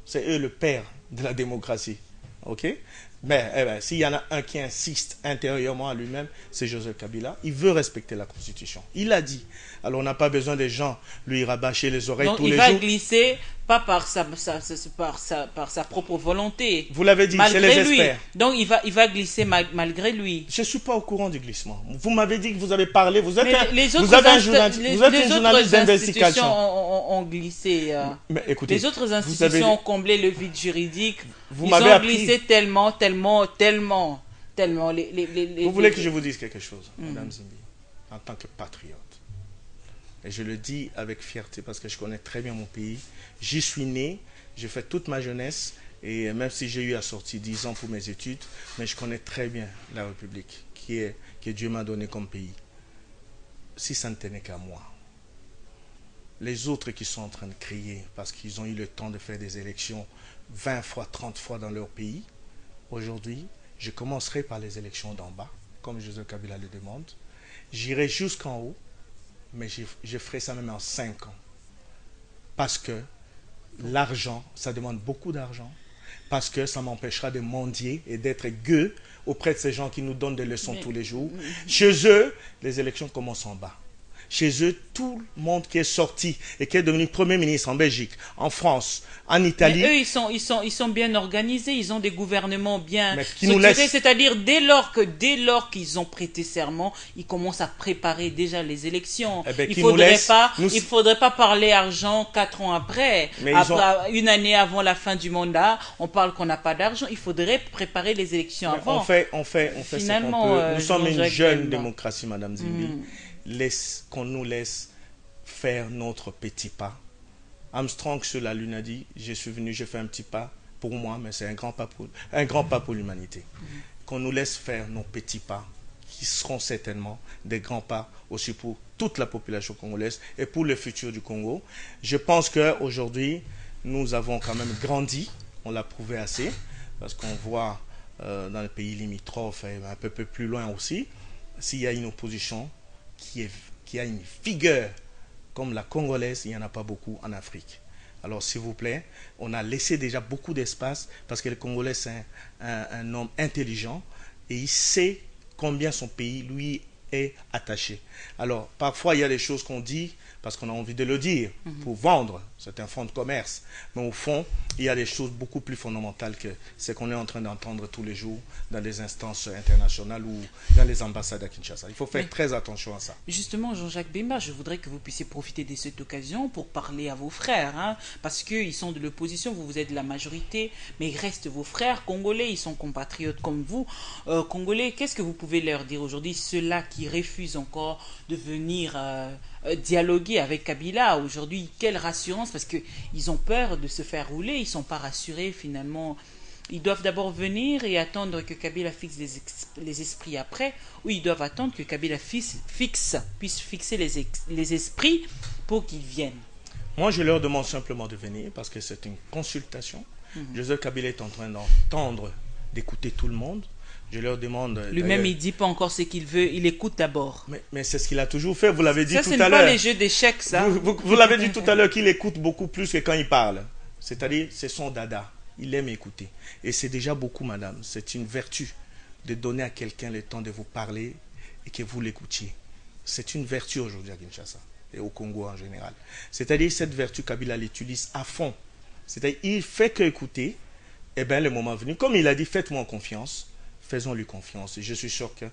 C'est eux le père de la démocratie. Ok? Mais s'il y en a un qui insiste intérieurement à lui-même, c'est Joseph Kabila. Il veut respecter la Constitution. Il l'a dit. Alors on n'a pas besoin des gens lui rabâcher les oreilles tous les jours. Donc il va glisser, pas par sa propre volonté. Vous l'avez dit, c'est les experts. Donc il va glisser malgré lui. Je ne suis pas au courant du glissement. Vous m'avez dit que vous avez parlé. Vous êtes une journaliste d'investigation. Ont glissé. Mais écoutez, les autres institutions ont comblé le vide juridique. Ils ont glissé tellement. Vous voulez que je vous dise quelque chose, Madame Zimbi, en tant que patriote. Et je le dis avec fierté parce que je connais très bien mon pays. J'y suis né, j'ai fait toute ma jeunesse, et même si j'ai eu à sortir 10 ans pour mes études, mais je connais très bien la République que Dieu m'a donné comme pays. Si ça ne tenait qu'à moi, les autres qui sont en train de crier parce qu'ils ont eu le temps de faire des élections 20 fois, 30 fois dans leur pays, aujourd'hui, je commencerai par les élections d'en bas, comme Joseph Kabila le demande. J'irai jusqu'en haut, mais je ferai ça même en 5 ans. Parce que l'argent, ça demande beaucoup d'argent. Parce que ça m'empêchera de mendier et d'être gueux auprès de ces gens qui nous donnent des leçons tous les jours. Chez eux, les élections commencent en bas. Chez eux, tout le monde qui est sorti et qui est devenu Premier ministre en Belgique, en France, en Italie... Mais eux, ils sont bien organisés, ils ont des gouvernements bien structurés, c'est-à-dire dès lors qu'ils ont prêté serment, ils commencent à préparer déjà les élections. Il ne faudrait pas parler argent 4 ans après. Une année avant la fin du mandat, on parle qu'on n'a pas d'argent. Il faudrait préparer les élections avant. On fait finalement, ce qu'on peut. Nous sommes une jeune démocratie, Madame Zimbi. Qu'on nous laisse faire notre petit pas. Armstrong sur la Lune a dit, je suis venu, j'ai fait un petit pas pour moi, mais c'est un grand pas pour l'humanité. Qu'on nous laisse faire nos petits pas, qui seront certainement des grands pas aussi pour toute la population congolaise et pour le futur du Congo. Je pense qu'aujourd'hui, nous avons quand même grandi, on l'a prouvé assez, parce qu'on voit dans les pays limitrophes et un peu plus loin aussi, s'il y a une opposition qui a une vigueur comme la congolaise, il n'y en a pas beaucoup en Afrique. Alors s'il vous plaît, on a laissé déjà beaucoup d'espace parce que le Congolais c'est un homme intelligent et il sait combien son pays lui est attaché. Alors parfois il y a des choses qu'on dit parce qu'on a envie de le dire pour vendre, c'est un fonds de commerce, mais au fond il y a des choses beaucoup plus fondamentales que ce qu'on est en train d'entendre tous les jours dans les instances internationales ou dans les ambassades à Kinshasa. Il faut faire très attention à ça. Justement, Jean-Jacques Bemba, je voudrais que vous puissiez profiter de cette occasion pour parler à vos frères, parce qu'ils sont de l'opposition, vous êtes de la majorité, mais ils restent vos frères congolais, ils sont compatriotes comme vous. Congolais, qu'est-ce que vous pouvez leur dire aujourd'hui, ceux-là qui refusent encore de venir dialoguer avec Kabila aujourd'hui? Quelle rassurance, parce qu'ils ont peur de se faire rouler, ils ne sont pas rassurés finalement. Ils doivent d'abord venir et attendre que Kabila fixe les esprits après, ou ils doivent attendre que Kabila puisse fixer les esprits pour qu'ils viennent? Moi, je leur demande simplement de venir parce que c'est une consultation. Joseph Kabila est en train d'entendre, d'écouter tout le monde. Je leur demande... Lui-même, il ne dit pas encore ce qu'il veut, il écoute d'abord. Mais c'est ce qu'il a toujours fait, vous l'avez dit tout à l'heure. Ça, ce n'est pas les jeux d'échecs, ça. Vous l'avez dit tout à l'heure qu'il écoute beaucoup plus que quand il parle. C'est-à-dire, c'est son dada. Il aime écouter. Et c'est déjà beaucoup, madame. C'est une vertu de donner à quelqu'un le temps de vous parler et que vous l'écoutiez. C'est une vertu aujourd'hui à Kinshasa et au Congo en général. C'est-à-dire, cette vertu, Kabila l'utilise à fond. C'est-à-dire, il fait que écouter. Eh bien, le moment venu, comme il a dit, faites-moi confiance. Faisons-lui confiance. Et je suis sûr que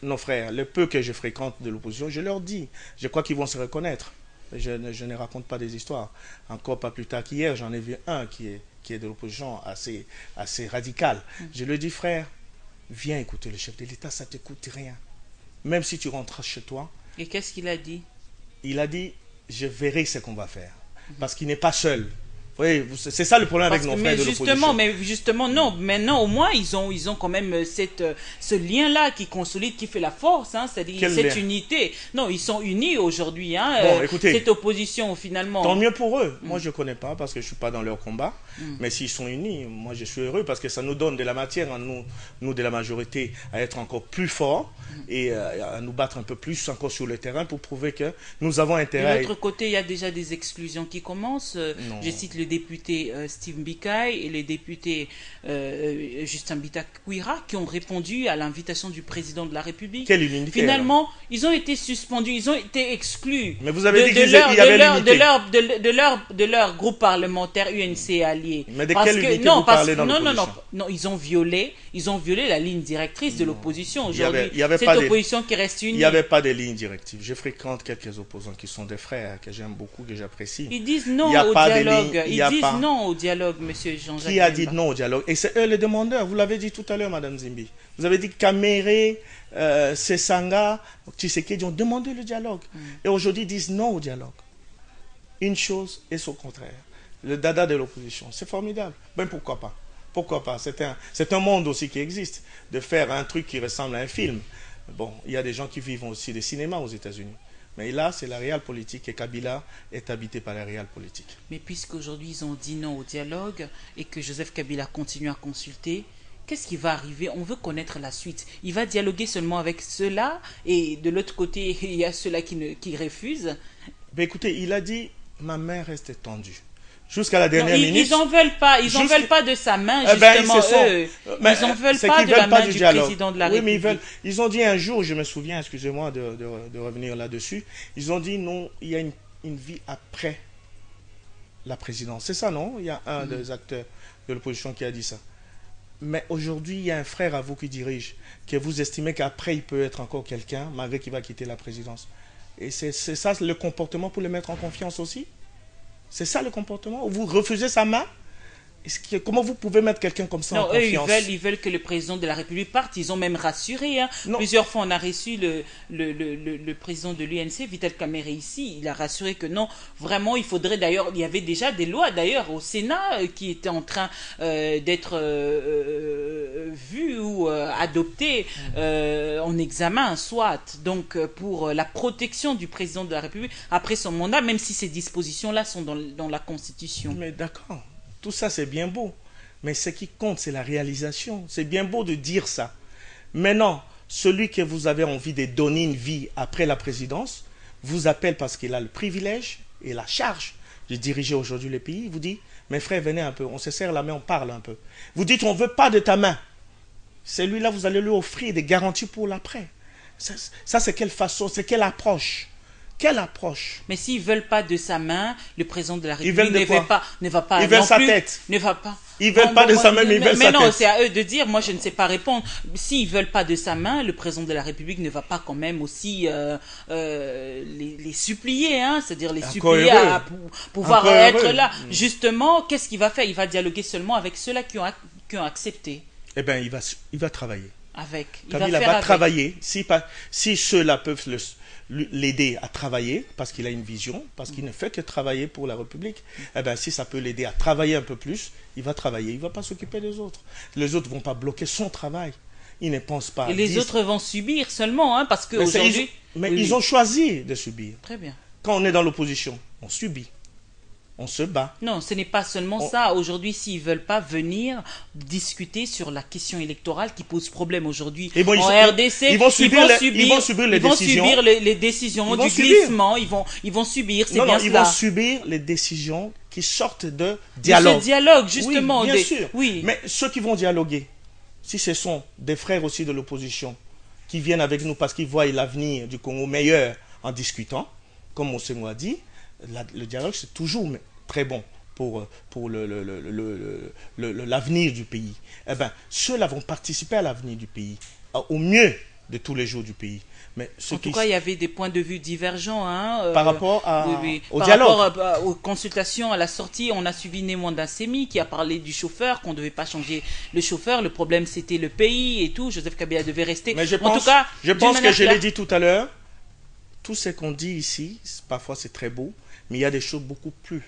nos frères, le peu que je fréquente de l'opposition, je leur dis, je crois qu'ils vont se reconnaître. Je ne raconte pas des histoires. Encore pas plus tard qu'hier, j'en ai vu un qui est de l'opposition assez radical. Je lui ai dit, frère, viens écouter le chef de l'État, ça ne te coûte rien. Même si tu rentres chez toi. Et qu'est-ce qu'il a dit? Il a dit, je verrai ce qu'on va faire. Parce qu'il n'est pas seul. Oui, c'est ça le problème avec nos frères de l'opposition. Mais justement, non. Maintenant, au moins, ils ont quand même ce lien-là qui consolide, qui fait la force. Hein, c'est-à-dire cette unité. Non, ils sont unis aujourd'hui. Hein, bon, écoutez, cette opposition, finalement. Tant mieux pour eux. Moi, je ne connais pas parce que je ne suis pas dans leur combat. Mais s'ils sont unis, moi, je suis heureux parce que ça nous donne de la matière, à nous de la majorité, à être encore plus forts et à nous battre un peu plus encore sur le terrain pour prouver que nous avons intérêt. De l'autre côté, il y a déjà des exclusions qui commencent. Je cite le député Steve Mbikai et le député Justin Bitakwira qui ont répondu à l'invitation du président de la République. Quelle unité? Finalement, ils ont été suspendus, ils ont été exclus. Mais vous avez dit qu'il y avait l'unité. De leur groupe parlementaire UNC allié. Mais de quelle unité vous parlez dans l'opposition? Non, ils ont violé la ligne directrice de l'opposition aujourd'hui. Il y avait cette opposition qui reste unie. Il n'y avait pas de ligne directive. Je fréquente quelques opposants qui sont des frères que j'aime beaucoup, que j'apprécie. Ils disent non au dialogue. Ils disent non au dialogue, monsieur Jean-Jacques. Qui a dit non au dialogue? Et c'est eux les demandeurs. Vous l'avez dit tout à l'heure, Madame Zimbi. Vous avez dit Kamere, Sesanga, Tshisekedi ont demandé le dialogue. Et aujourd'hui, ils disent non au dialogue. Une chose et son contraire. Le dada de l'opposition. C'est formidable. Ben pourquoi pas? Pourquoi pas? C'est un monde aussi qui existe. De faire un truc qui ressemble à un film. Bon, il y a des gens qui vivent aussi des cinémas aux États-Unis. Mais là, c'est la réelle politique et Kabila est habité par la réelle politique. Mais puisqu'aujourd'hui, ils ont dit non au dialogue et que Joseph Kabila continue à consulter, qu'est-ce qui va arriver? On veut connaître la suite. Il va dialoguer seulement avec ceux-là et de l'autre côté, il y a ceux-là qui refusent. Ben écoutez, il a dit, ma main reste tendue. Jusqu'à la dernière minute. Ils n'en veulent pas. Ils n'en veulent pas de sa main, justement, eux. Ils n'en veulent pas de la main du président de la République. Mais ils ont dit un jour, je me souviens, excusez-moi de revenir là-dessus, ils ont dit non, il y a une vie après la présidence. C'est ça, non? Il y a un des acteurs de l'opposition qui a dit ça. Mais aujourd'hui, il y a un frère à vous qui dirige, que vous estimez qu'après, il peut être encore quelqu'un, malgré qu'il va quitter la présidence. Et c'est ça le comportement pour le mettre en confiance aussi? C'est ça le comportement? Vous refusez sa main? Comment vous pouvez mettre quelqu'un comme ça en confiance? Ils veulent que le président de la République parte. Ils ont même rassuré. Hein. Plusieurs fois, on a reçu le président de l'UNC, Vital Kamerhe, ici. Il a rassuré que non, vraiment, il faudrait d'ailleurs... Il y avait déjà des lois, d'ailleurs, au Sénat qui étaient en train d'être vues ou adoptées en examen, soit. Donc, pour la protection du président de la République après son mandat, même si ces dispositions-là sont dans la Constitution. Mais d'accord. Tout ça, c'est bien beau. Mais ce qui compte, c'est la réalisation. C'est bien beau de dire ça. Maintenant, celui que vous avez envie de donner une vie après la présidence, vous appelle parce qu'il a le privilège et la charge de diriger aujourd'hui le pays. Il vous dit, mes frères, venez un peu. On se serre la main, on parle un peu. Vous dites, on ne veut pas de ta main. Celui-là, vous allez lui offrir des garanties pour l'après. Ça, c'est quelle façon, c'est quelle approche? Quelle approche? Mais s'ils ne veulent pas de sa main, le président de la République ne va pas. Ils veulent sa tête. Ne va pas. Ils ne veulent pas de sa main, mais ils veulent sa tête. Mais non, c'est à eux de dire. Moi, je ne sais pas répondre. S'ils ne veulent pas de sa main, le président de la République ne va pas quand même aussi les supplier, hein, c'est-à-dire les supplier à pouvoir être là. Justement, qu'est-ce qu'il va faire? Il va dialoguer seulement avec ceux-là qui ont accepté. Eh bien, il va travailler. Il va travailler. Si ceux-là peuvent l'aider à travailler, parce qu'il a une vision, parce qu'il ne fait que travailler pour la République, eh bien, si ça peut l'aider à travailler un peu plus, il va travailler. Il ne va pas s'occuper des autres. Les autres ne vont pas bloquer son travail. Ils ne pensent pas. Et les autres vont subir seulement, hein, parce qu'aujourd'hui... Mais ils ont choisi de subir. Très bien. Quand on est dans l'opposition, on subit. On se bat. Non, ce n'est pas seulement ça. Aujourd'hui, s'ils ne veulent pas venir discuter sur la question électorale qui pose problème aujourd'hui en RDC, ils vont subir les décisions du glissement. Ils vont subir, c'est bien cela. Ils vont subir les décisions qui sortent de dialogue. De ce dialogue, justement. Oui, bien sûr. Oui. Mais ceux qui vont dialoguer, si ce sont des frères aussi de l'opposition qui viennent avec nous parce qu'ils voient l'avenir du Congo meilleur en discutant, comme Monsengo a dit, le dialogue, c'est toujours très bon pour l'avenir du pays. Eh bien, ceux-là vont participer à l'avenir du pays, au mieux de tous les jours du pays. Mais en tout cas, il y avait des points de vue divergents. Par rapport au par dialogue. rapport aux consultations à la sortie, on a suivi Némanda Semi qui a parlé du chauffeur, qu'on ne devait pas changer le chauffeur. Le problème, c'était le pays et tout. Joseph Kabila devait rester. Mais je en pense, tout cas, je pense que je l'ai dit tout à l'heure, tout ce qu'on dit ici, parfois c'est très beau, mais il y a des choses beaucoup plus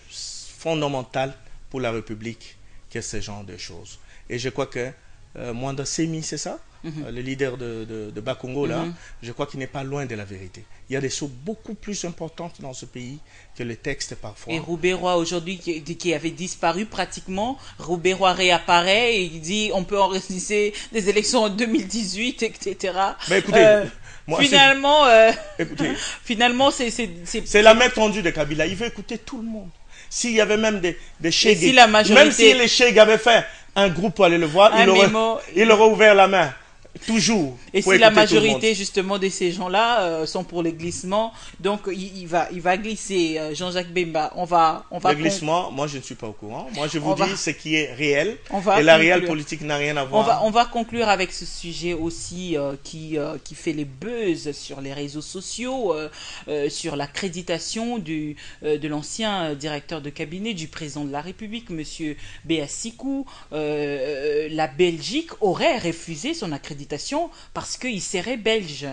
fondamentales pour la République que ce genre de choses. Et je crois que Mwanda Semi, c'est ça, le leader de Bakongo, là, je crois qu'il n'est pas loin de la vérité. Il y a des choses beaucoup plus importantes dans ce pays que le texte parfois. Et Roubaix-Roy aujourd'hui qui avait disparu pratiquement, Roubaix-Roy réapparaît et il dit on peut organiser des élections en 2018, etc. Mais écoutez, moi, finalement, écoutez, finalement c'est la main tendue de Kabila. Il veut écouter tout le monde. S'il y avait même des chèques, si la majorité... même si les chèques avaient fait un groupe pour aller le voir, il aurait ouvert la main. Toujours. Et si la majorité justement de ces gens-là sont pour les glissements, donc il va glisser. Jean-Jacques Bemba, on va. Le glissement, moi je ne suis pas au courant. Moi je vous dis ce qui est réel. Et conclure. la réelle politique n'a rien à voir. On va conclure avec ce sujet aussi qui fait les buzz sur les réseaux sociaux, sur l'accréditation de l'ancien directeur de cabinet du président de la République, Monsieur Béa Sikou. La Belgique aurait refusé son accréditation parce qu'il serait belge.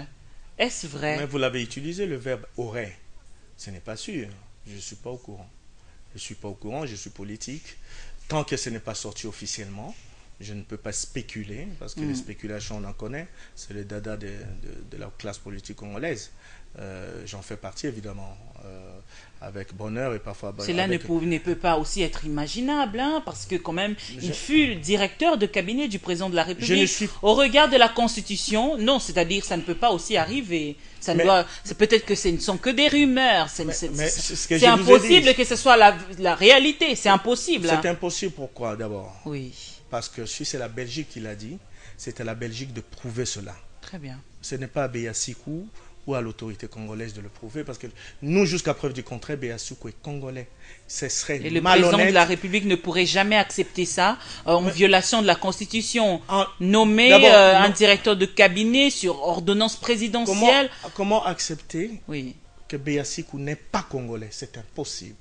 Est-ce vrai? Mais vous l'avez utilisé, le verbe aurait. Ce n'est pas sûr. Je ne suis pas au courant. Je ne suis pas au courant, je suis politique. Tant que ce n'est pas sorti officiellement, je ne peux pas spéculer, parce que les spéculations, on en connaît. C'est le dada de la classe politique congolaise. J'en fais partie, évidemment, avec bonheur et parfois... Cela ne peut pas aussi être imaginable, hein, parce que quand même, il fut le directeur de cabinet du président de la République. Au regard de la Constitution, non, c'est-à-dire ça ne peut pas aussi arriver. C'est peut-être que ce ne sont que des rumeurs. C'est impossible que ce soit la réalité. C'est impossible. C'est impossible, pourquoi d'abord? Oui. Parce que si c'est la Belgique qui l'a dit, c'est à la Belgique de prouver cela. Très bien. Ce n'est pas à Béa Sikou ou à l'autorité congolaise de le prouver, parce que nous, jusqu'à preuve du contraire, Béa Sikou est congolais. Ce serait malhonnête. Et le président de la République ne pourrait jamais accepter ça, en violation de la Constitution. Nommer un directeur de cabinet sur ordonnance présidentielle. Comment accepter que Béa Sikou n'est pas congolais? C'est impossible.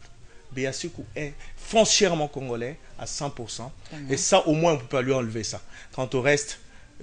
Béa Sikou est foncièrement congolais à 100%. Et ça, au moins, on ne peut pas lui enlever ça. Quant au reste...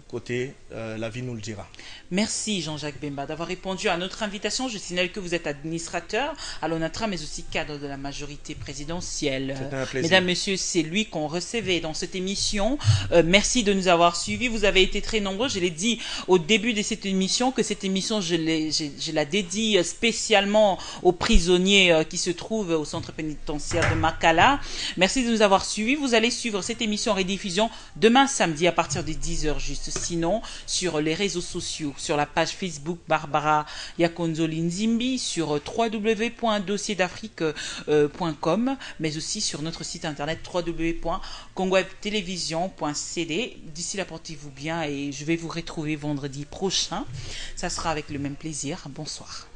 Côté, la vie nous le dira. Merci Jean-Jacques Bemba d'avoir répondu à notre invitation. Je signale que vous êtes administrateur à l'ONATRA, mais aussi cadre de la majorité présidentielle. C'est un plaisir. Mesdames, messieurs, c'est lui qu'on recevait dans cette émission. Merci de nous avoir suivis. Vous avez été très nombreux. Je l'ai dit au début de cette émission, que cette émission, je la dédie spécialement aux prisonniers qui se trouvent au centre pénitentiaire de Makala. Merci de nous avoir suivis. Vous allez suivre cette émission en rediffusion demain samedi à partir de 10h juste. Sinon, sur les réseaux sociaux, sur la page Facebook Barbara Yakonzoli Nzimbi, sur www.dossierDafrique.com, mais aussi sur notre site internet www.congowebtelevision.cd. D'ici là, portez-vous bien et je vais vous retrouver vendredi prochain. Ça sera avec le même plaisir. Bonsoir.